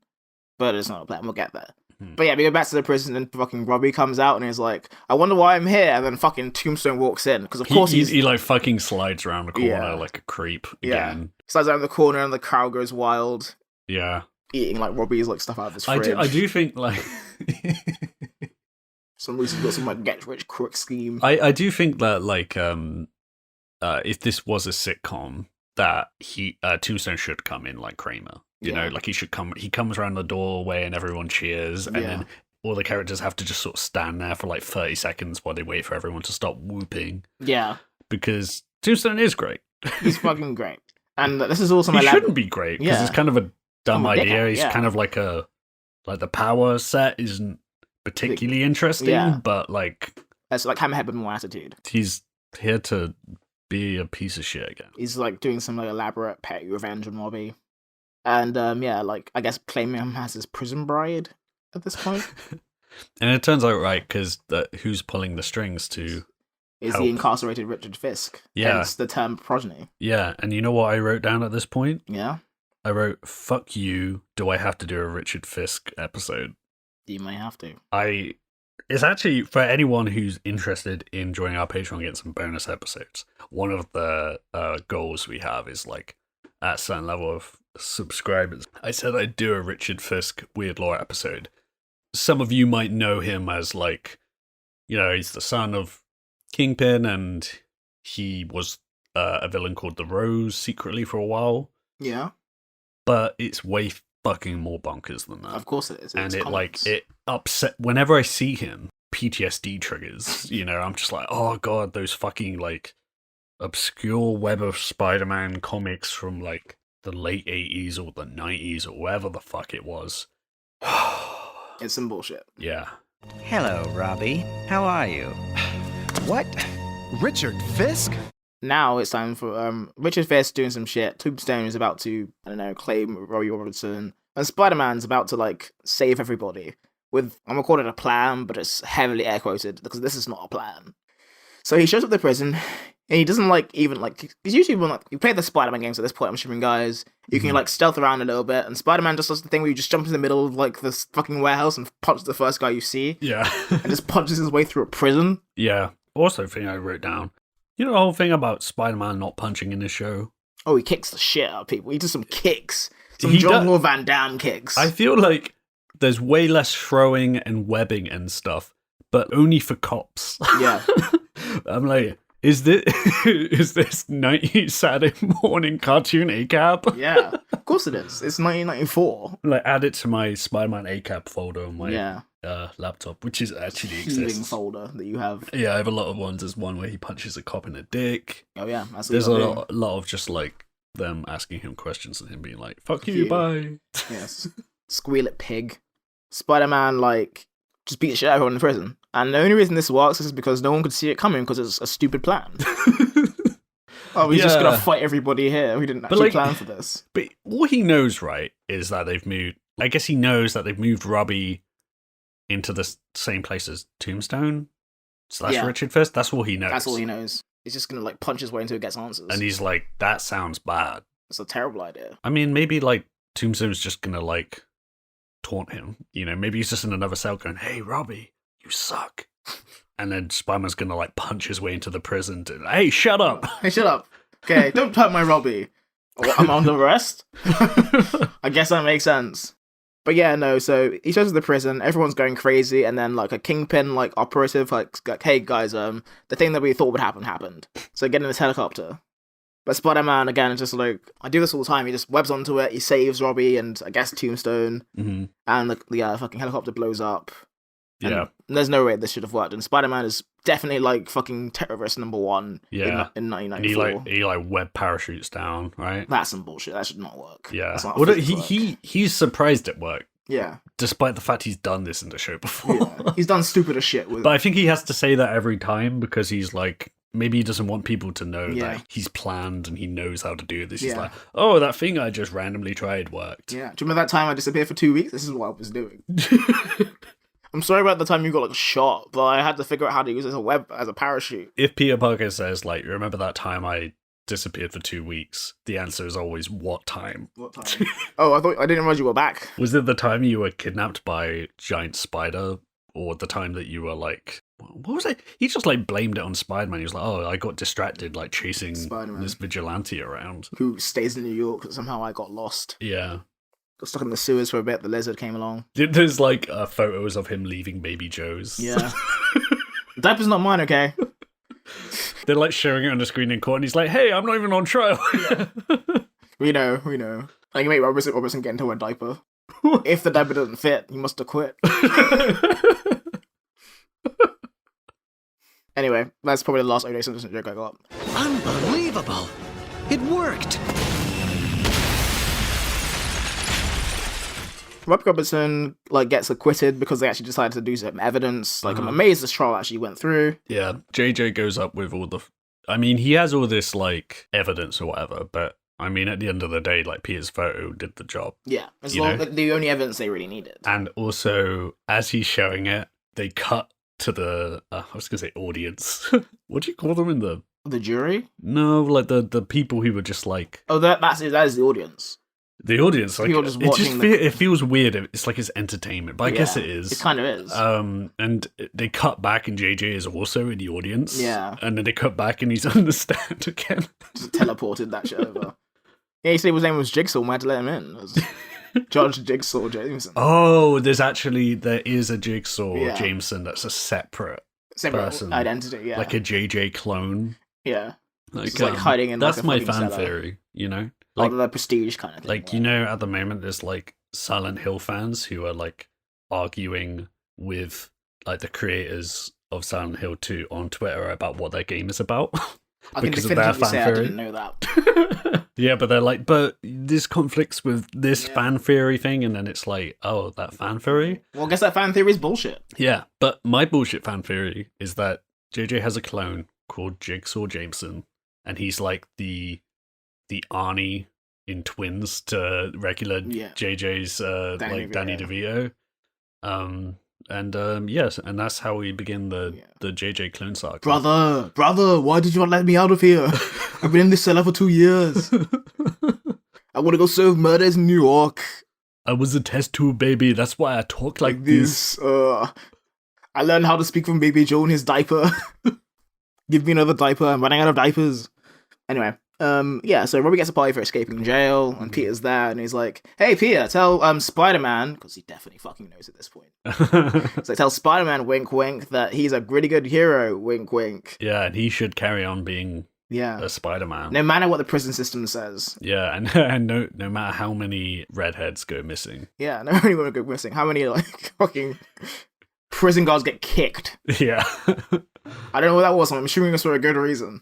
but it's not a plan. We'll get there. But yeah, we go back to the prison and fucking Robbie comes out and he's like, I wonder why I'm here. And then fucking Tombstone walks in. Because of course he like fucking slides around the corner like a creep again. Slides around the corner and the crowd goes wild. Yeah. Eating like Robbie's like stuff out of his fridge. I do think like some reason got some like get rich quick scheme. I do think that like if this was a sitcom that Tombstone should come in like Kramer. You know, like he comes around the doorway and everyone cheers, and then all the characters have to just sort of stand there for like 30 seconds while they wait for everyone to stop whooping. Yeah. Because Tombstone is great. He's fucking great. And this is also He shouldn't be great, because it's kind of a dumb idea. He's kind of like the power set isn't particularly interesting, but like... It's like Hammerhead with more attitude. He's here to be a piece of shit again. He's like doing some like elaborate petty revenge on Robbie. And like I guess claiming him as his prison bride at this point. And it turns out right, because who's pulling the strings to is help? The incarcerated Richard Fisk. Yeah. Hence the term progeny. Yeah, and you know what I wrote down at this point? Yeah. I wrote, fuck you, do I have to do a Richard Fisk episode? You may have to. It's actually, for anyone who's interested in joining our Patreon and getting some bonus episodes, one of the goals we have is like at a certain level of subscribers. I said I'd do a Richard Fisk Weird Lore episode. Some of you might know him as like, you know, he's the son of Kingpin, and he was a villain called the Rose secretly for a while. Yeah. But it's way fucking more bonkers than that. Of course it is. And it upset, whenever I see him, PTSD triggers, you know, I'm just like, oh god, those fucking like obscure Web of Spider-Man comics from like the late 80s or the 90s or wherever the fuck it was. It's some bullshit. Yeah. Hello, Robbie. How are you? What? Richard Fisk? Now it's time for Richard Fisk doing some shit. Tombstone is about to, I don't know, claim Robbie Robertson. And Spider-Man's about to, like, save everybody. With, I'm gonna call it a plan, but it's heavily air quoted, because this is not a plan. So he shows up at the prison, and he doesn't, like, even, like, because usually when, like, you play the Spider-Man games at this point, I'm assuming, guys, you can, like, stealth around a little bit, and Spider-Man just does the thing where you just jump in the middle of, like, this fucking warehouse and punch the first guy you see. Yeah. And just punches his way through a prison. Yeah. Also, thing I wrote down, you know the whole thing about Spider-Man not punching in this show? Oh, he kicks the shit out of people. He does some kicks. Some John Van Damme kicks. I feel like there's way less throwing and webbing and stuff, but only for cops. Yeah. I'm like, is this 90s Saturday morning cartoon ACAB? Yeah, of course it is. It's 1994. Like, add it to my Spider-Man ACAB folder on my laptop, which is actually exists. Folder that you have. Yeah, I have a lot of ones. There's one where he punches a cop in the dick. Oh yeah, there's a lot of just like them asking him questions and him being like, "Fuck you, bye." Yes, squeal it, pig. Spider-Man like just beat the shit out of everyone in prison, and the only reason this works is because no one could see it coming because it's a stupid plan. Oh, we're just gonna fight everybody here. We didn't actually plan for this. But what he knows, right, is that they've moved. I guess he knows that they've moved Robbie into the same place as Tombstone / Richard Fisk. That's all he knows. That's all he knows. He's just gonna like punch his way until he gets answers. And he's like, that sounds bad. It's a terrible idea. I mean, maybe like Tombstone's just gonna like taunt him. You know, maybe he's just in another cell going, "Hey, Robbie, you suck." And then Spider-Man's gonna like punch his way into the prison to, "Hey, shut up." Hey, shut up. Okay, don't hurt my Robbie. I'm under arrest? I guess that makes sense. But yeah, no, so he shows up at the prison, everyone's going crazy, and then like a Kingpin like operative like, hey guys, the thing that we thought would happen happened. So get in this helicopter. But Spider-Man again is just like, I do this all the time, he just webs onto it, he saves Robbie and I guess Tombstone, and the fucking helicopter blows up. Yeah. And there's no way this should have worked, and Spider-Man is definitely like fucking terrorist number one in 1994. And he like web parachutes down, right? That's some bullshit. That should not work. Yeah. Well, he's surprised it worked. Yeah. Despite the fact he's done this in the show before. Yeah. He's done stupider shit with. But I think he has to say that every time because he's like maybe he doesn't want people to know Yeah. that he's planned and he knows how to do this. He's Yeah. like, oh, that thing I just randomly tried worked. Yeah. Do you remember that time I disappeared for 2 weeks? This is what I was doing. I'm sorry about the time you got like shot, but I had to figure out how to use it as a parachute. If Peter Parker says, like, remember that time I disappeared for 2 weeks, the answer is always, what time? What time? Oh, I didn't realize you were back. Was it the time you were kidnapped by a giant spider? Or the time that you were like, what was it? He just like blamed it on Spider-Man. He was like, oh, I got distracted like chasing Spider-Man. this vigilante around. Who stays in New York, but somehow I got lost. Yeah. Got stuck in the sewers for a bit, the lizard came along. There's like photos of him leaving Baby Joe's. Yeah. Diaper's not mine, okay? They're like showing it on the screen in court and he's like, hey, I'm not even on trial. We know. Like, you make Robertson get into a diaper. If the diaper doesn't fit, he must have quit. Anyway, that's probably the last O.J. Simpson joke I got. Unbelievable! It worked! Robbie Robertson like gets acquitted because they actually decided to do some evidence. Like, I'm amazed this trial actually went through. Yeah, JJ goes up with all the... I mean, he has all this, like, evidence or whatever, but, I mean, at the end of the day, like, Peter's photo did the job. Yeah, it's You know? the only evidence they really needed. And also, as he's showing it, they cut to the, I was going to say audience. What do you call them in the... The jury? No, like, the people who were just, like... Oh, that is the audience. The audience, like, People just it just watching it feels weird. It's like it's entertainment, but I guess it is. It kind of is. And they cut back, and JJ is also in the audience. Yeah. And then they cut back, and he's on the stand again. Just teleported that shit over. Yeah, he said his name was Jigsaw, we had to let him in. It was Judge Jigsaw Jameson. Oh, there is a Jigsaw Yeah. Jameson that's a separate person. Identity, yeah. Like a JJ clone. Yeah. Like, Just, like, hiding in, like, that's a my fucking fan cellar. theory, you know? Like the prestige kind of thing. Like, you know, at the moment, there's, like, Silent Hill fans who are, like, arguing with, like, the creators of Silent Hill 2 on Twitter about what their game is about. I can because of their definitively fan say I theory. didn't know that. Yeah, but they're like, but this conflicts with this fan theory thing, and then it's like, oh, that fan theory? Well, I guess that fan theory is bullshit. Yeah, but my bullshit fan theory is that JJ has a clone called Jigsaw Jameson, and he's like the Arnie in Twins to regular JJ's Danny DeVito. Yes, and that's how we begin the JJ clone saga. Brother, why did you not let me out of here? I've been in this cellar for 2 years. I want to go serve murders in New York. I was a test tube baby, that's why I talk like this. I learned how to speak from Baby Joe in his diaper. Give me another diaper, I'm running out of diapers. Anyway, so Robbie gets a party for escaping jail, and Peter's there, and he's like, hey, Peter, tell Spider-Man, because he definitely fucking knows at this point. So tell Spider-Man, wink, wink, that he's a really good hero, wink, wink. Yeah, and he should carry on being a Spider-Man. No matter what the prison system says. Yeah, and no matter how many redheads go missing. Yeah, no many women go missing. How many, like, fucking prison guards get kicked? Yeah. I don't know what that was, I'm assuming it's for a good reason.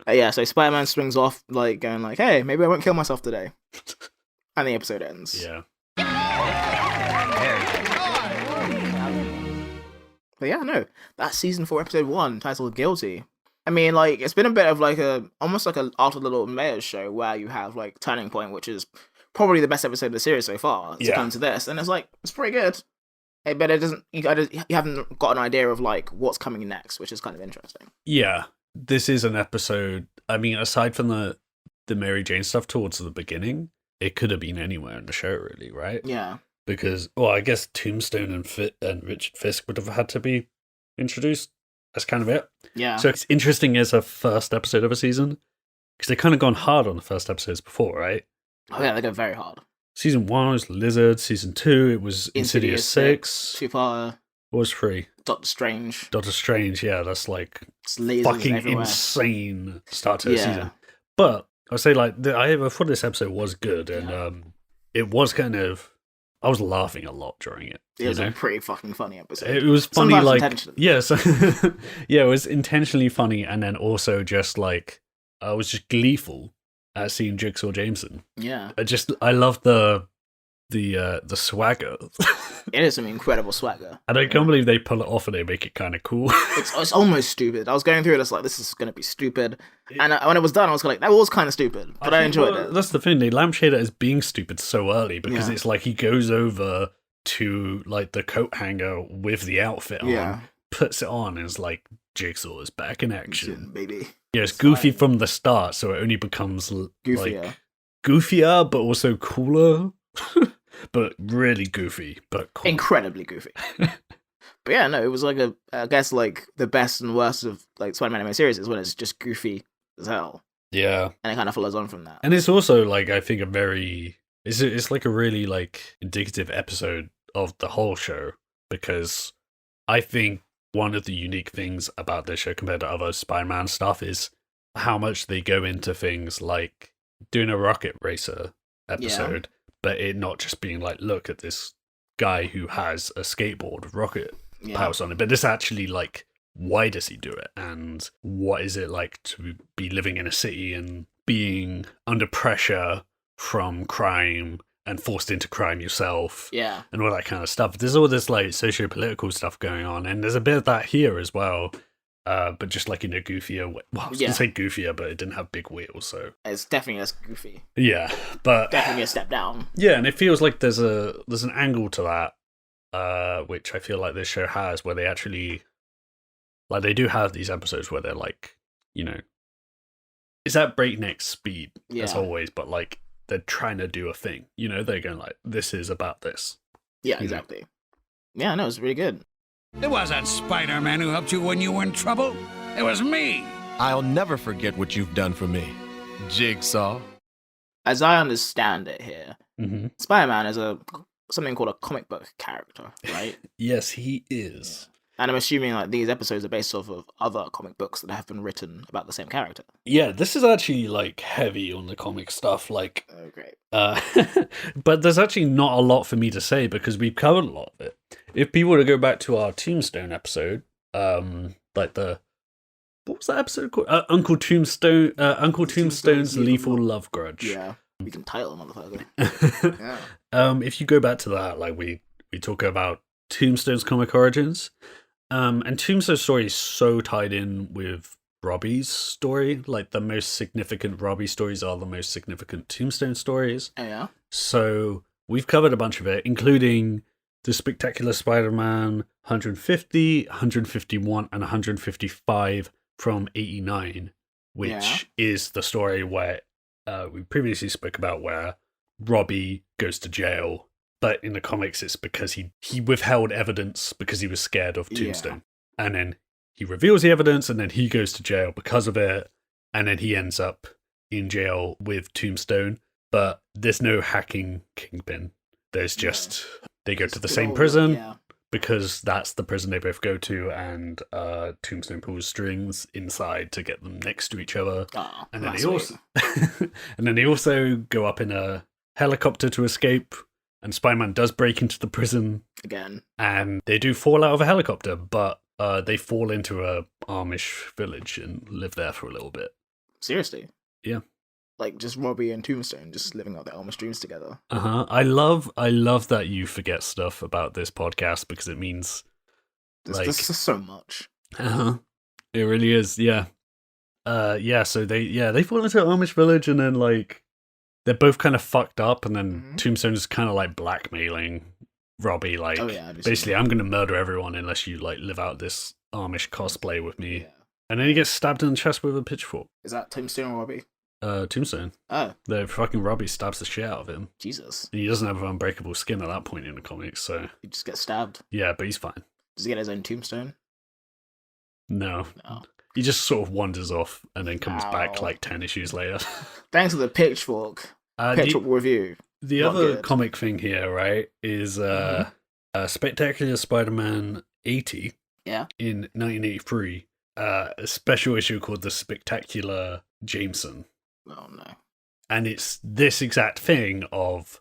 So Spider-Man swings off, like, going like, hey, maybe I won't kill myself today. And the episode ends. Yeah. But yeah, no, that's season 4, episode 1, titled Guilty. I mean, like, it's been a bit of like almost like a After the Little Mayor's show where you have like Turning Point, which is probably the best episode of the series so far, to come to this, and it's like, it's pretty good. But it doesn't, you haven't got an idea of like what's coming next, which is kind of interesting. Yeah. This is an episode, I mean, aside from the Mary Jane stuff towards the beginning, it could have been anywhere in the show, really, right? Yeah. Because, well, I guess Tombstone and Richard Fisk would have had to be introduced. That's kind of it. Yeah. So it's interesting as a first episode of a season, because they've kind of gone hard on the first episodes before, right? Oh yeah, they go very hard. Season 1 was Lizard, Season 2 it was Insidious 6. Two-parter. What was 3? Doctor Strange. Doctor Strange, yeah, that's like Lasers fucking everywhere. insane start to a season. But I would say, like, I thought this episode was good, and it was kind of, I was laughing a lot during it. It was a pretty fucking funny episode. It was funny, Sometimes like, intentionally. yes, yeah, it was intentionally funny, and then also just like I was just gleeful at seeing Jigsaw Jameson. Yeah, I love the swagger. It is some incredible swagger. And I can't believe they pull it off and they make it kind of cool. It's almost stupid. I was going through it, it's like, this is going to be stupid. And when it was done, I was like, that was kind of stupid, but I enjoyed it. That's the thing, they lampshade it as being stupid so early because it's like he goes over to like the coat hanger with the outfit on, puts it on, and is like, Jigsaw is back in action. Baby. Yeah, it's goofy from the start, so it only becomes goofier. Goofier, but also cooler. But really goofy, but cool. Incredibly goofy. But yeah, no, it was like I guess like the best and worst of like Spider-Man anime series is when it's just goofy as hell. Yeah. And it kind of follows on from that. And it's also like, I think it's like a really like indicative episode of the whole show, because I think one of the unique things about this show compared to other Spider-Man stuff is how much they go into things like doing a rocket racer episode, but it not just being like, look at this guy who has a skateboard with rocket powers on it, but this actually like, why does he do it? And what is it like to be living in a city and being under pressure from crime and forced into crime yourself, and all that kind of stuff. There's all this like socio-political stuff going on, and there's a bit of that here as well, but just like in a goofier way. Well, I was gonna say goofier, but it didn't have big wheels, so it's definitely less goofy. Yeah, but definitely a step down. Yeah, and it feels like there's an angle to that, which I feel like this show has, where they actually like they do have these episodes where they're like, you know, it's at breakneck speed as always, but like they're trying to do a thing, you know, they're going like, this is about this. Yeah, exactly. Yeah, no, it's really good. It wasn't Spider-Man who helped you when you were in trouble. It was me. I'll never forget what you've done for me, Jigsaw. As I understand it here, Spider-Man is something called a comic book character, right? Yes, he is. And I'm assuming like these episodes are based off of other comic books that have been written about the same character. Yeah, this is actually like heavy on the comic stuff. Like, oh, great. But there's actually not a lot for me to say because we've covered a lot of it. If people were to go back to our Tombstone episode, like what was that episode called? Uncle Tombstone's Lethal Love Grudge. Yeah, we can title him, motherfucker. If you go back to that, like we talk about Tombstone's comic origins. And Tombstone's story is so tied in with Robbie's story. Like, the most significant Robbie stories are the most significant Tombstone stories. Oh, yeah? So, we've covered a bunch of it, including the Spectacular Spider-Man 150, 151, and 155 from 89, which is the story where we previously spoke about where Robbie goes to jail. But in the comics, it's because he withheld evidence because he was scared of Tombstone. Yeah. And then he reveals the evidence, and then he goes to jail because of it. And then he ends up in jail with Tombstone. But there's no hacking Kingpin. There's just, they go to the same prison because that's the prison they both go to. And Tombstone pulls strings inside to get them next to each other. Oh, and then they also go up in a helicopter to escape. And Spider-Man does break into the prison again, and they do fall out of a helicopter, but they fall into a Amish village and live there for a little bit. Seriously? Yeah. Like just Robbie and Tombstone just living out their Amish dreams together. I love that you forget stuff about this podcast because it means this is so much. It really is. Yeah. So they fall into an Amish village and then like. They're both kind of fucked up, and then Tombstone is kind of like blackmailing Robbie, like, basically, I'm going to murder everyone unless you like live out this Amish cosplay with me. Yeah. And then he gets stabbed in the chest with a pitchfork. Is that Tombstone or Robbie? Tombstone. Oh. The fucking Robbie stabs the shit out of him. Jesus. And he doesn't have unbreakable skin at that point in the comics, so... He just gets stabbed? Yeah, but he's fine. Does he get his own tombstone? No. He just sort of wanders off and then comes back like 10 issues later. Thanks for the pitchfork. Pitchfork review. The other comic thing here, right, is Spectacular Spider-Man 80 in 1983. A special issue called The Spectacular Jameson. Oh, no. And it's this exact thing of...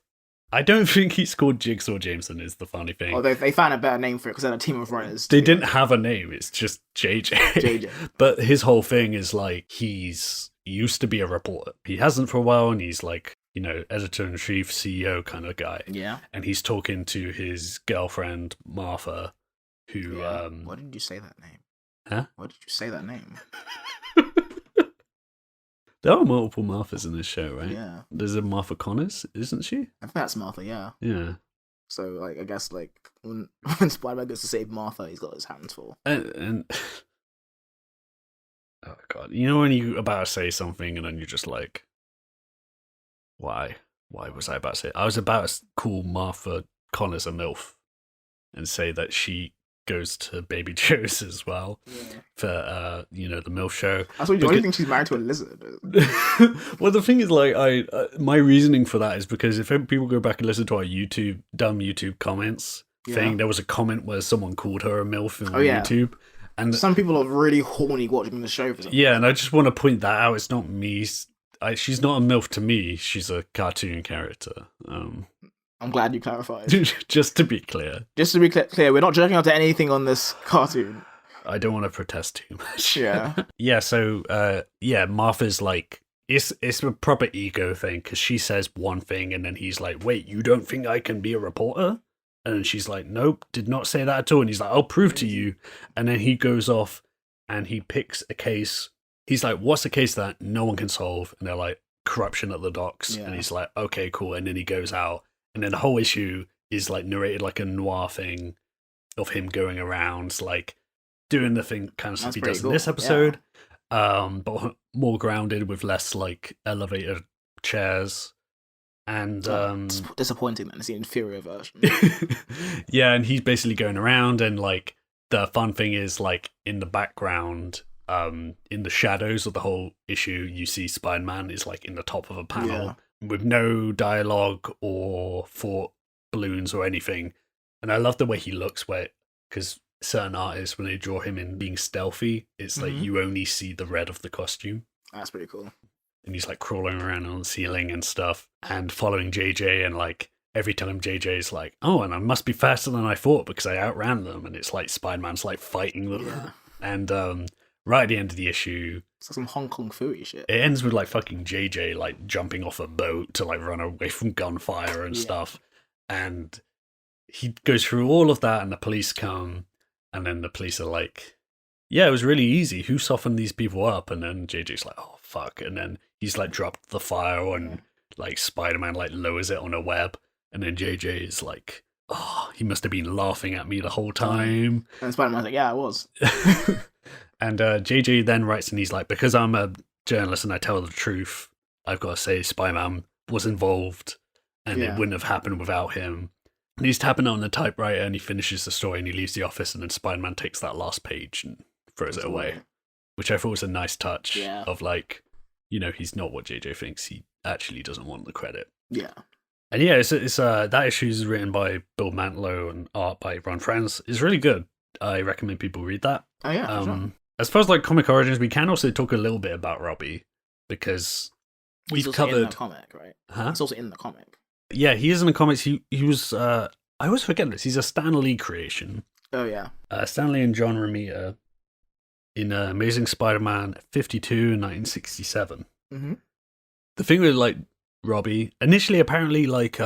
I don't think he's called Jigsaw Jameson is the funny thing. Oh, they found a better name for it because they're a team of writers. They didn't have a name. It's just JJ. But his whole thing is like, he's used to be a reporter. He hasn't for a while, and he's like editor-in-chief, CEO kind of guy. Yeah. And he's talking to his girlfriend, Martha, who... Why did you say that name? Huh? Why did you say that name? There are multiple Marthas in this show, right? Yeah. There's a Martha Connors, isn't she? I think that's Martha, yeah. Yeah. So, like, I guess, like, when Spider-Man goes to save Martha, he's got his hands full. And oh, God. You know when you're about to say something and then you're just like, why? Why was I about to say it? I was about to call Martha Connors a MILF and say that she goes to Baby Joe's as well for the MILF show. That's what you think she's married to a lizard. Well, the thing is, like, my reasoning for that is because if people go back and listen to our dumb YouTube comments thing, there was a comment where someone called her a MILF on YouTube. And some people are really horny watching the show for something. Yeah, and I just want to point that out. It's not me. She's not a MILF to me. She's a cartoon character. I'm glad you clarified. Just to be clear. Just to be clear, we're not jerking off to anything on this cartoon. I don't want to protest too much. Yeah. Yeah, so, Martha's like, it's a proper ego thing, because she says one thing, and then he's like, wait, you don't think I can be a reporter? And then she's like, nope, did not say that at all. And he's like, I'll prove to you. And then he goes off, and he picks a case. He's like, what's a case that no one can solve? And they're like, corruption at the docks. Yeah. And he's like, okay, cool. And then he goes out. And then the whole issue is like narrated like a noir thing of him going around, like doing the thing kind of stuff he does in this episode, but more grounded with less like elevator chairs. And it's disappointing that it's the inferior version. Yeah, and he's basically going around, and like the fun thing is like in the background, in the shadows of the whole issue, you see Spider-Man is like in the top of a panel. Yeah. With no dialogue or thought balloons or anything. And I love the way he looks, because certain artists, when they draw him in being stealthy, it's like you only see the red of the costume. That's pretty cool. And he's like crawling around on the ceiling and stuff and following JJ, and like every time JJ's like, oh, and I must be faster than I thought because I outran them, and it's like Spider-Man's like fighting them. Yeah. And right at the end of the issue, it's like some Hong Kong Fooey shit. It ends with like fucking JJ like jumping off a boat to like run away from gunfire and stuff. And he goes through all of that, and the police come, and then the police are like, yeah, it was really easy. Who softened these people up? And then JJ's like, oh fuck. And then he's like dropped the file, and like Spider-Man like lowers it on a web, and then JJ is like, oh, he must have been laughing at me the whole time. And Spider-Man's like, yeah, I was. And JJ then writes, and he's like, because I'm a journalist and I tell the truth, I've got to say Spider-Man was involved, and it wouldn't have happened without him. And he's tapping on the typewriter, and he finishes the story, and he leaves the office, and then Spider-Man takes that last page and throws it away, which I thought was a nice touch of like, he's not what JJ thinks. He actually doesn't want the credit. Yeah. And yeah, it's that issue is written by Bill Mantlo and art by Ron Franz. It's really good. I recommend people read that. Oh yeah, sure. As far as like comic origins, we can also talk a little bit about Robbie, because we've covered in the comic, right? Huh? He's also in the comic. Yeah, he is in the comics. He was I always forget this. He's a Stan Lee creation. Oh yeah. Stan Lee and John Romita in Amazing Spider-Man 52 in 1967. Mm-hmm. The thing with like Robbie, initially apparently like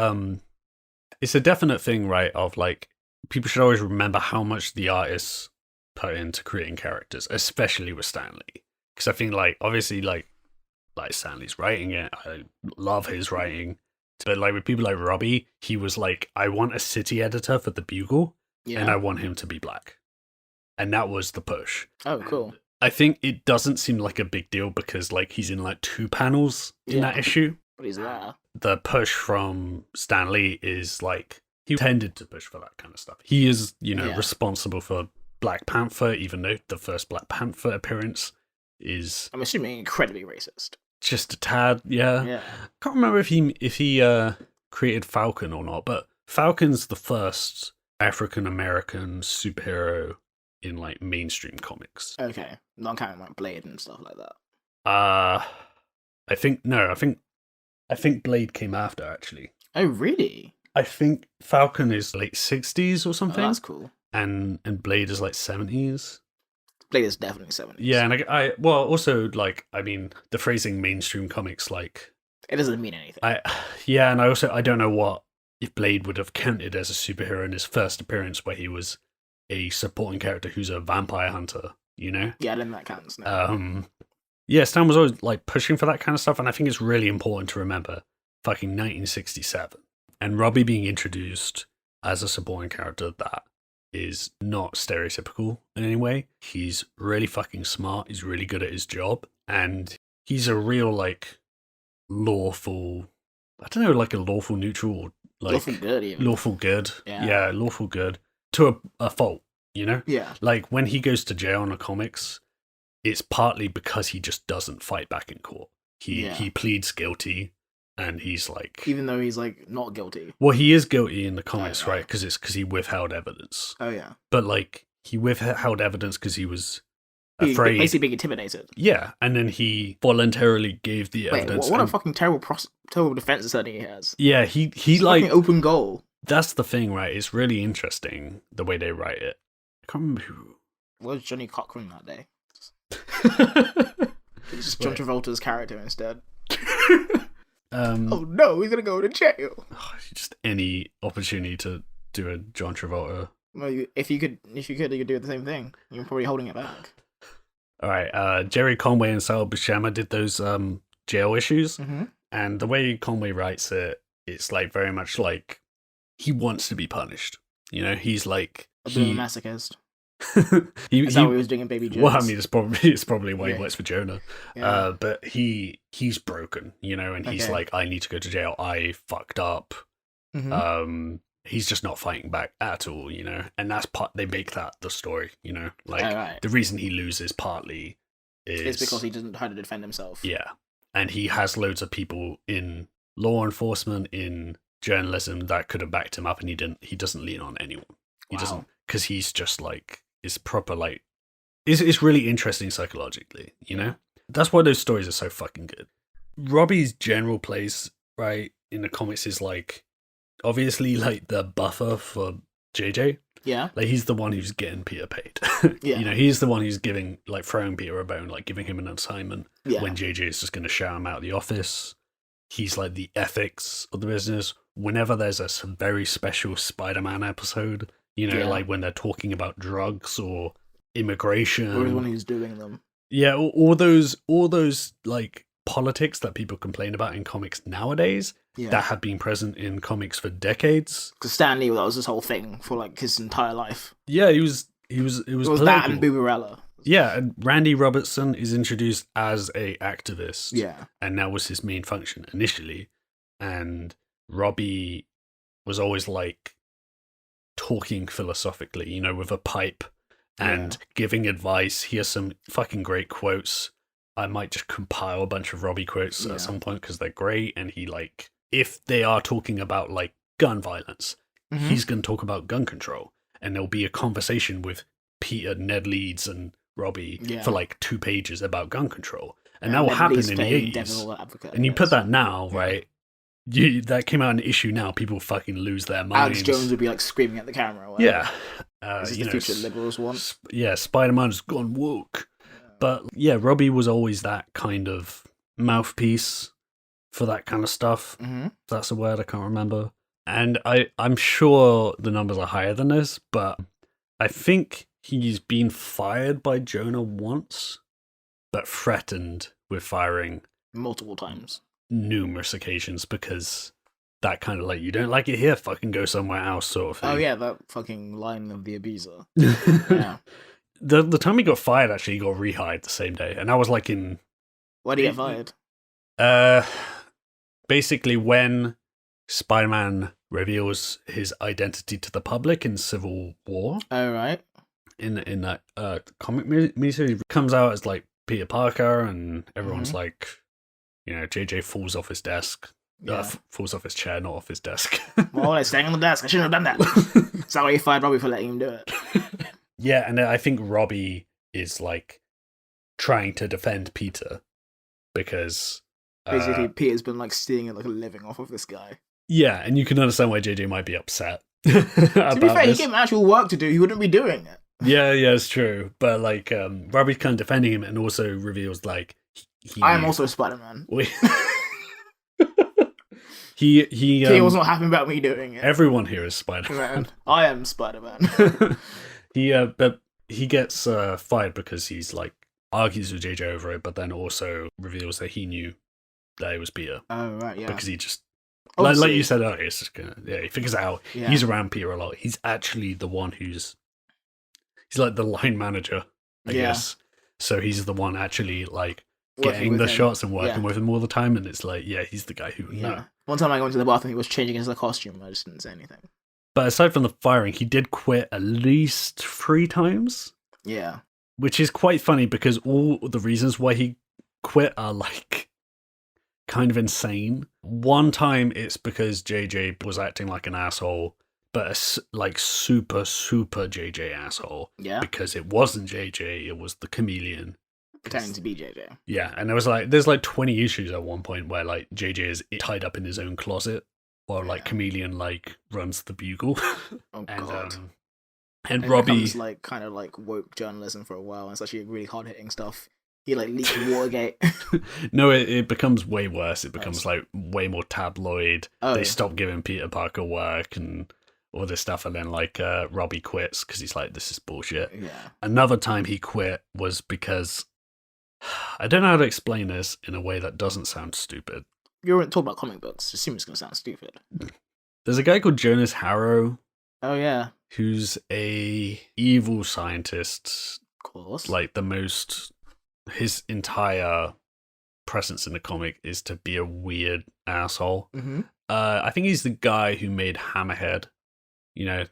it's a definite thing, right, of like people should always remember how much the artists put into creating characters, especially with Stan Lee. Because I think like obviously like Stan Lee's writing it, I love his writing. But like with people like Robbie, he was like, I want a city editor for the Bugle, and I want him to be black. And that was the push. Oh, cool. I think it doesn't seem like a big deal because like he's in like 2 panels in that issue. But he's there. The push from Stan Lee is like, he tended to push for that kind of stuff. He is, responsible for Black Panther, even though the first Black Panther appearance is, I'm assuming, incredibly racist. Just a tad, yeah. Can't remember if he created Falcon or not, but Falcon's the first African American superhero in like mainstream comics. Okay, not counting like Blade and stuff like that. I think Blade came after actually. Oh really? I think Falcon is late 60s or something. Oh, that's cool. And Blade is like 70s. Blade is definitely 70s. Yeah, and I also like, I mean, the phrasing mainstream comics, like It doesn't mean anything. And I don't know if Blade would have counted as a superhero in his first appearance, where he was a supporting character who's a vampire hunter. You know? Yeah, then that counts. No. Stan was always like pushing for that kind of stuff, and I think it's really important to remember fucking 1967 and Robbie being introduced as a supporting character that is not stereotypical in any way. He's really fucking smart. He's really good at his job, and he's a real like lawful. I don't know, like a lawful neutral, or like lawful good. Even. Lawful good. Yeah, lawful good to a fault. You know? Yeah. Like when he goes to jail in the comics, it's partly because he just doesn't fight back in court. He pleads guilty, and he's like, even though he's like not guilty. Well, he is guilty in the comics, right? Because he withheld evidence. Oh yeah. But like he withheld evidence because he was afraid, basically being intimidated. Yeah, and then he voluntarily gave the evidence. What a fucking terrible defense attorney he has. Yeah, he like open goal. That's the thing, right? It's really interesting the way they write it. I can't remember who. Where was Johnny Cochran that day? It's just John Travolta's character instead. Oh no, he's gonna go to jail. Just any opportunity to do a John Travolta. Well, if you could, you could do the same thing. You're probably holding it back. All right, Jerry Conway and Sal Buscema did those jail issues, and the way Conway writes it, it's like very much like he wants to be punished. You know, he's like a bit of a masochist. Is that what he was doing in Baby Jones? Well, I mean, it's probably why he works for Jonah. Yeah. But he's broken, you know, and he's like, I need to go to jail. I fucked up. He's just not fighting back at all, you know, and that's they make that the story, you know, like the reason he loses partly is because he doesn't know how to defend himself. Yeah, and he has loads of people in law enforcement, in journalism that could have backed him up, and he didn't. He doesn't lean on anyone. He doesn't, because he's just like, it's proper like, it's really interesting psychologically, you know. That's why those stories are so fucking good. Robbie's general place, right, in the comics is like, obviously like the buffer for JJ. Yeah. Like he's the one who's getting Peter paid. Yeah. You know, he's the one who's throwing Peter a bone, like giving him an assignment when JJ is just going to shout him out of the office. He's like the ethics of the business. Whenever there's a very special Spider-Man episode, you know, like when they're talking about drugs or immigration. Or the one who's doing them. Yeah, all those like politics that people complain about in comics nowadays that have been present in comics for decades. Because Stan Lee, that was his whole thing for like his entire life. Yeah, it was that and Bugarella. Yeah, and Randy Robertson is introduced as a activist. Yeah. And that was his main function initially. And Robbie was always like talking philosophically, you know, with a pipe and giving advice. Here's some fucking great quotes. I might just compile a bunch of Robbie quotes at some point because they're great. And he like, if they are talking about like gun violence, he's going to talk about gun control. And there'll be a conversation with Peter, Ned Leeds, and Robbie for like 2 pages about gun control. And that will happen in the 80s. And you put that now, right? That came out in an issue now, people fucking lose their minds. Alex Jones would be like screaming at the camera. Yeah. This is the future liberals want. Yeah, Spider-Man's gone woke. But yeah, Robbie was always that kind of mouthpiece for that kind of stuff. If that's a word, I can't remember. And I'm sure the numbers are higher than this, but I think he's been fired by Jonah once, but threatened with firing multiple times. Numerous occasions, because that kind of like, you don't like it here, fucking go somewhere else sort of thing. Oh yeah, that fucking line of the abuser. Yeah. The time he got fired, actually, he got rehired the same day. And that was like in... Why did he get fired? Basically, when Spider-Man reveals his identity to the public in Civil War. Oh, right. In that comic miniseries, he comes out as like Peter Parker, and everyone's like, you know, JJ falls off his desk. Falls off his chair, not off his desk. Well, it's staying on the desk. I shouldn't have done that. Is that why you fired Robbie for letting him do it? Yeah, and I think Robbie is like trying to defend Peter because basically Peter's been like stealing like a living off of this guy. Yeah, and you can understand why JJ might be upset. To be fair, he gave him actual work to do. He wouldn't be doing it. Yeah, it's true. But like, Robbie's kind of defending him, and also reveals like I am also Spider-Man. He was not happy about me doing it. Everyone here is Spider-Man. I am Spider-Man. But he gets fired because he's like argues with JJ over it, but then also reveals that he knew that it was Peter. Oh right, yeah. Because he just like you said earlier, it's just he figures it out. Yeah. He's around Peter a lot. He's actually the one he's like the line manager, I guess. So he's the one actually like getting the shots and working with him all the time, and it's like, he's the guy who would know. One time I went to the bathroom, he was changing into the costume, and I just didn't say anything. But aside from the firing, he did quit at least 3 times. Yeah. Which is quite funny because all the reasons why he quit are like kind of insane. One time it's because JJ was acting like an asshole, but like super, super JJ asshole. Yeah. Because it wasn't JJ, it was the chameleon. Pretending to be JJ. Yeah, and there's like 20 issues at one point where like JJ is tied up in his own closet while like chameleon like runs the Bugle. Oh god. And Robbie becomes like kind of like woke journalism for a while, and it's actually really hard hitting stuff. He like leaked Watergate. No, it becomes way worse. It becomes like way more tabloid. They stop giving Peter Parker work and all this stuff, and then like Robbie quits because he's like, this is bullshit. Yeah. Another time he quit was because I don't know how to explain this in a way that doesn't sound stupid. You're talking about comic books. Assume it's gonna sound stupid. There's a guy called Jonas Harrow. Oh yeah. Who's a evil scientist. Of course. Like his entire presence in the comic is to be a weird asshole. Mm-hmm. I think he's the guy who made Hammerhead. You know,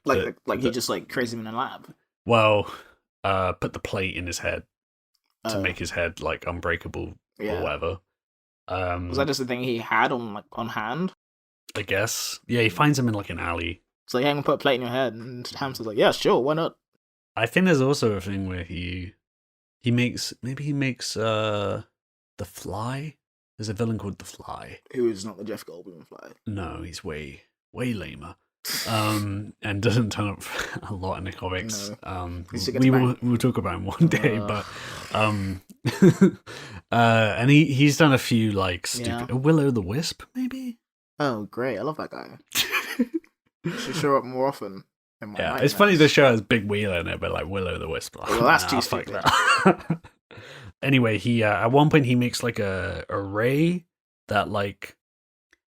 he just like created him in a lab. Well, put the plate in his head to make his head like unbreakable or whatever. Was that just the thing he had on hand? I guess. Yeah, he finds him in like an alley. So yeah, I'm gonna put a plate in your head, and Hamster's like, yeah, sure, why not? I think there's also a thing where he makes the Fly. There's a villain called the Fly, who is not the Jeff Goldblum Fly. No, he's way lamer, and doesn't turn up a lot in the comics. No. We'll talk about him one day, but and he's done a few like stupid Will-O-the-Wisp maybe. Oh great, I love that guy. Should show up more often. It's funny the show has Big Wheeler in it, but like Will-O-the-Wisp. Well, that's too stupid. Anyway, he at one point he makes like a ray that like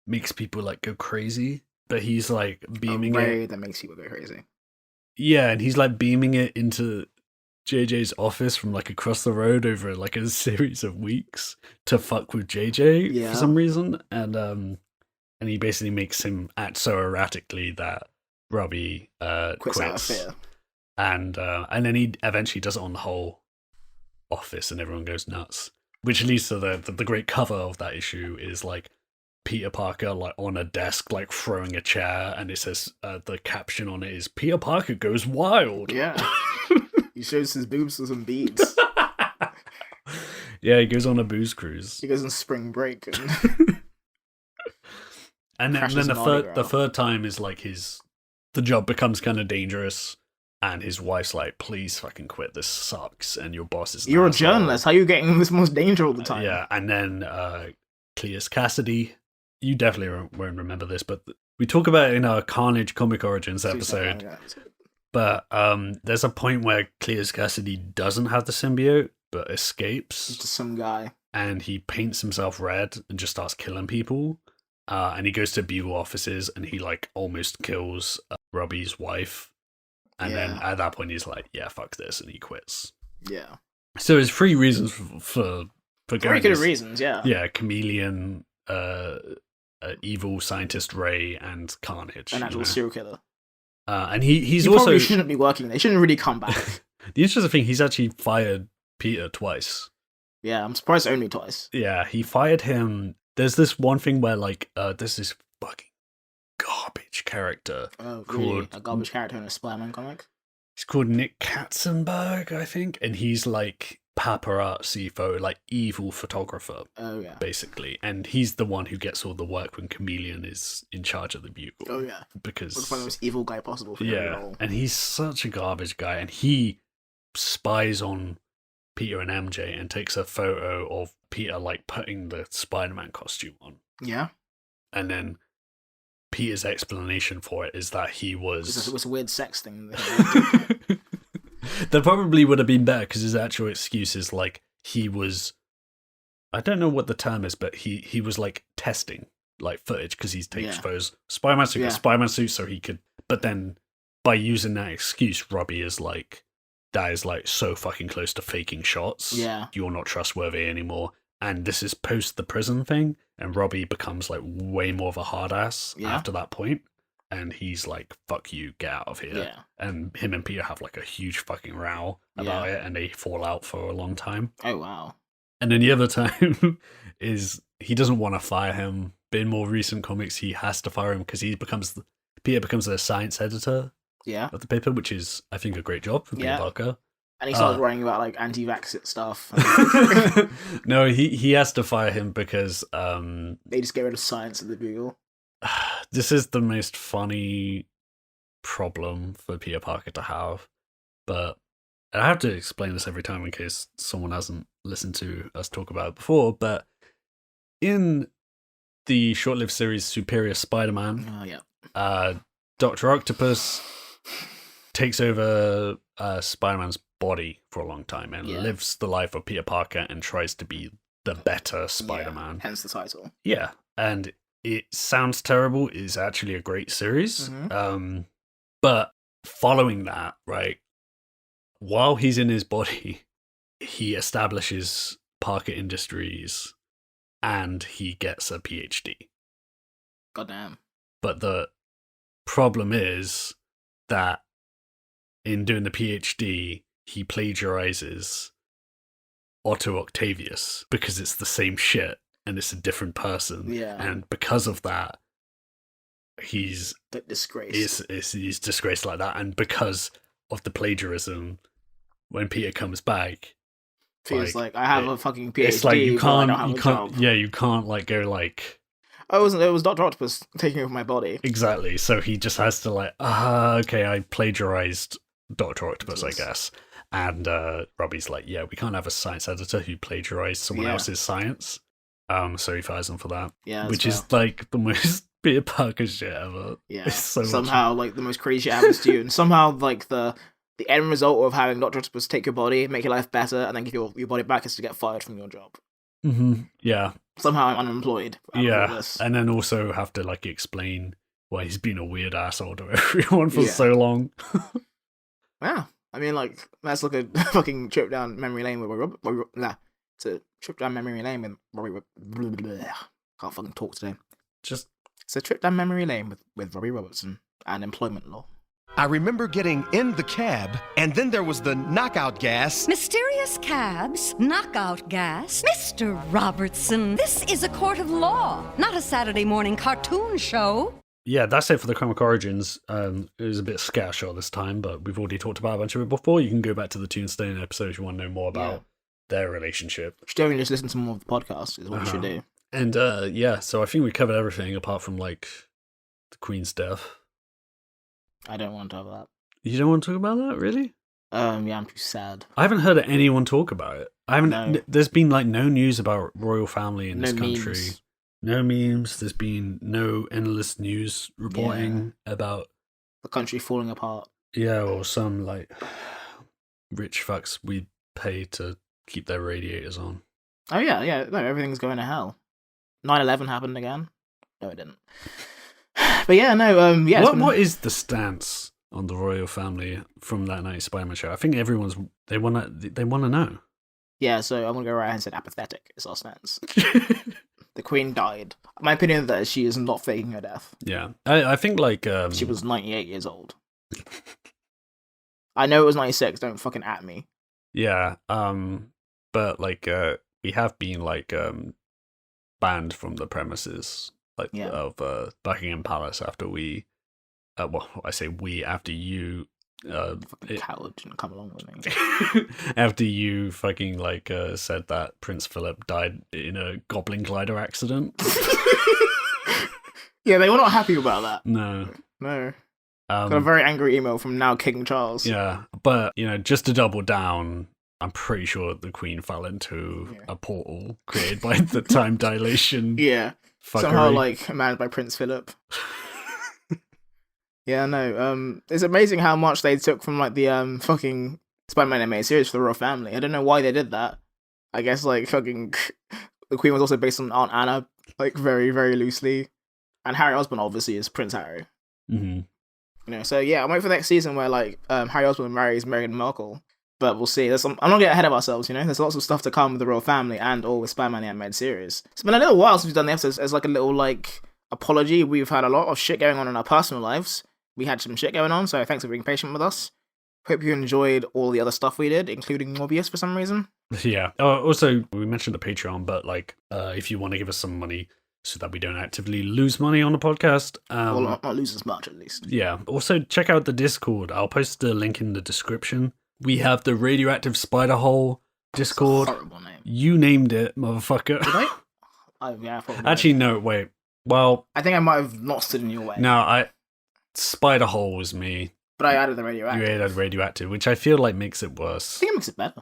makes people like go crazy, but he's like beaming a ray that makes people go crazy. Yeah, and he's like beaming it into JJ's office from like across the road over like a series of weeks to fuck with JJ for some reason, and he basically makes him act so erratically that Robbie quits out of fear. And then he eventually does it on the whole office, and everyone goes nuts. Which leads to the great cover of that issue is like Peter Parker like on a desk like throwing a chair, and it says the caption on it is "Peter Parker goes wild." Yeah, he shows his boobs with some beads. Yeah, he goes on a booze cruise. He goes on spring break. And then the third time is like the job becomes kind of dangerous, and his wife's like, please fucking quit, this sucks, and your boss is You're a journalist, how are you getting in this most danger all the time? Yeah, and then Cleus Cassidy, you definitely won't remember this, but we talk about it in our Carnage Comic Origins episode, but there's a point where Cleus Cassidy doesn't have the symbiote, but escapes. He's just some guy. And he paints himself red and just starts killing people. And he goes to Bugle offices, and he like almost kills Robbie's wife. And then at that point, he's like, "Yeah, fuck this," and he quits. Yeah. So there's 3 reasons for going. 3 good reasons, yeah. Yeah, chameleon, evil scientist Ray, and Carnage. An actual serial killer. And he's he also probably shouldn't be working. They shouldn't really come back. The interesting thing, he's actually fired Peter twice. Yeah, I'm surprised only twice. Yeah, he fired him. There's this one thing where like there's this fucking garbage character. Oh, really? A garbage character in a Spider-Man comic? He's called Nick Katzenberg, I think, and he's like paparazzi photo, like evil photographer. Oh yeah. Basically, and he's the one who gets all the work when Chameleon is in charge of the Bugle. Oh yeah. Because what's the most evil guy possible for every role. And he's such a garbage guy, and he spies on Peter and MJ and takes a photo of Peter like putting the Spider-Man costume on. Yeah. And then Peter's explanation for it is that he was... It was a weird sex thing. That probably would have been better, because his actual excuse is like he was... I don't know what the term is, but he was like testing like footage, because he takes photos. Spider-Man suit, Spider-Man suit, so he could... But then by using that excuse, Robbie is like, that is like so fucking close to faking shots. Yeah. You're not trustworthy anymore. And this is post the prison thing, and Robbie becomes like way more of a hard ass after that point. And he's like, fuck you, get out of here. Yeah. And him and Peter have like a huge fucking row about it, and they fall out for a long time. Oh, wow. And then the other time is he doesn't want to fire him. But in more recent comics, he has to fire him because Peter becomes the science editor of the paper, which is, I think, a great job for Peter Parker. And he starts writing about like anti-vax stuff. No, he has to fire him because they just get rid of science at the Bugle. This is the most funny problem for Peter Parker to have, but I have to explain this every time in case someone hasn't listened to us talk about it before. But in the short-lived series Superior Spider-Man, Dr. Octopus takes over Spider-Man's body for a long time and lives the life of Peter Parker and tries to be the better Spider-Man. Hence the title. Yeah, and it sounds terrible. It's actually a great series. But following that, right, while he's in his body, he establishes Parker Industries and he gets a PhD. Goddamn. But the problem is that in doing the PhD, he plagiarizes Otto Octavius because it's the same shit and it's a different person. Yeah. And because of that, he's disgraced. He's disgraced like that. And because of the plagiarism, when Peter comes back, feels like I have a fucking PhD. It's like you can't. Yeah, you can't like go like. It was Dr. Octopus taking over my body. Exactly. So he just has to like, okay, I plagiarized Dr. Octopus, I guess. And Robbie's like, yeah, we can't have a science editor who plagiarized someone else's science. So he fires him for that. Yeah, which is like the most Peter Parker shit ever. Yeah. It's so somehow like the most crazy shit happens to you, and somehow like the end result of having Dr. Octopus take your body, make your life better, and then give your body back is to get fired from your job. Mm-hmm. Yeah. Somehow I'm unemployed. Yeah, and then also have to like explain why he's been a weird asshole to everyone for so long. Yeah, I mean, like, let's look at fucking trip down memory lane with Robbie. It's a trip down memory lane with Robbie. Can't fucking talk today. It's a trip down memory lane with Robbie Robertson and employment law. I remember getting in the cab, and then there was the knockout gas. Mysterious cabs, knockout gas. Mr. Robertson, this is a court of law, not a Saturday morning cartoon show. Yeah, that's it for the comic origins. It was a bit scattershot this time, but we've already talked about a bunch of it before. You can go back to the Tombstone episode if you want to know more about their relationship. You should definitely just listen to more of the podcast, is what you should do. And so I think we covered everything apart from like the Queen's death. I don't want to talk about that. You don't want to talk about that, really? Yeah, I'm too sad. I haven't heard anyone talk about it. There's been like no news about royal family in this country. Memes. No memes. There's been no endless news reporting about the country falling apart. Yeah, or some like rich fucks we pay to keep their radiators on. Oh yeah. No, everything's going to hell. 9/11 happened again. No, it didn't. But yeah, no, What is the stance on the royal family from that 90s Spider-Man show? I think they wanna know. Yeah, so I'm gonna go right ahead and say apathetic is our stance. The Queen died. My opinion is that she is not faking her death. Yeah, I think like she was 98 years old. I know it was 96. Don't fucking at me. Yeah, but like we have been like banned from the premises. Of Buckingham Palace after we, after you, fucking coward didn't come along with me. After you fucking said that Prince Philip died in a Goblin glider accident. Yeah, they were not happy about that. No. Got a very angry email from now King Charles. Yeah, but just to double down, I'm pretty sure the Queen fell into a portal created by the time dilation. Yeah. Fuckery. Somehow, managed by Prince Philip. Yeah, no. It's amazing how much they took from like the fucking Spider-Man animated series for the royal family. I don't know why they did that. I guess like fucking the Queen was also based on Aunt Anna, like very very loosely, and Harry Osborn obviously is Prince Harry. Mm-hmm. You know, so yeah, I'm waiting for the next season where like Harry Osborn marries Meghan Markle. But we'll see. I'm not getting ahead of ourselves, you know? There's lots of stuff to come with the royal family and all with Spider-Man the animated series. It's been a little while since we've done the episodes as like a little like apology. We've had a lot of shit going on in our personal lives. We had some shit going on, so thanks for being patient with us. Hope you enjoyed all the other stuff we did, including Morbius for some reason. Yeah. Also, we mentioned the Patreon, but like, if you want to give us some money so that we don't actively lose money on the podcast. Well, not lose as much, at least. Yeah. Also, check out the Discord. I'll post the link in the description. We have the Radioactive Spider Hole Discord. That's a horrible name. You named it, motherfucker. Did I? Yeah, I Actually, no, wait. Well, I think I might have lost it in your way. No, Spider Hole was me. But I added the Radioactive. You added Radioactive, which I feel like makes it worse. I think it makes it better.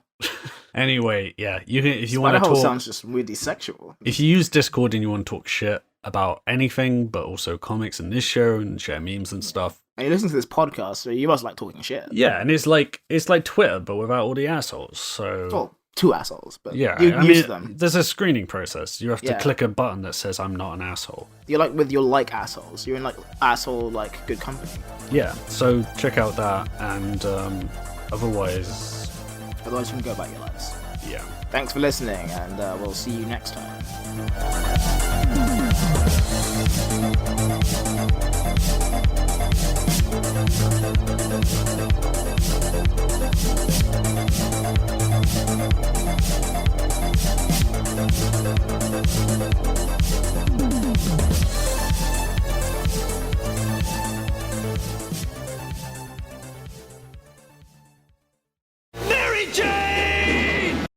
Anyway, yeah, you can if you Spider want to Hole talk. sounds just weirdly sexual. If you use Discord and you want to talk shit about anything, but also comics and this show and share memes and stuff. And you listen to this podcast, so you must like talking shit. Yeah, and it's like Twitter, but without all the assholes. So well, two assholes, but yeah, you use them. There's a screening process. You have to click a button that says "I'm not an asshole." You're like with your like assholes. You're in like asshole like good company. Yeah, so check out that, and otherwise you can go about your lives. Yeah. Thanks for listening, and we'll see you next time.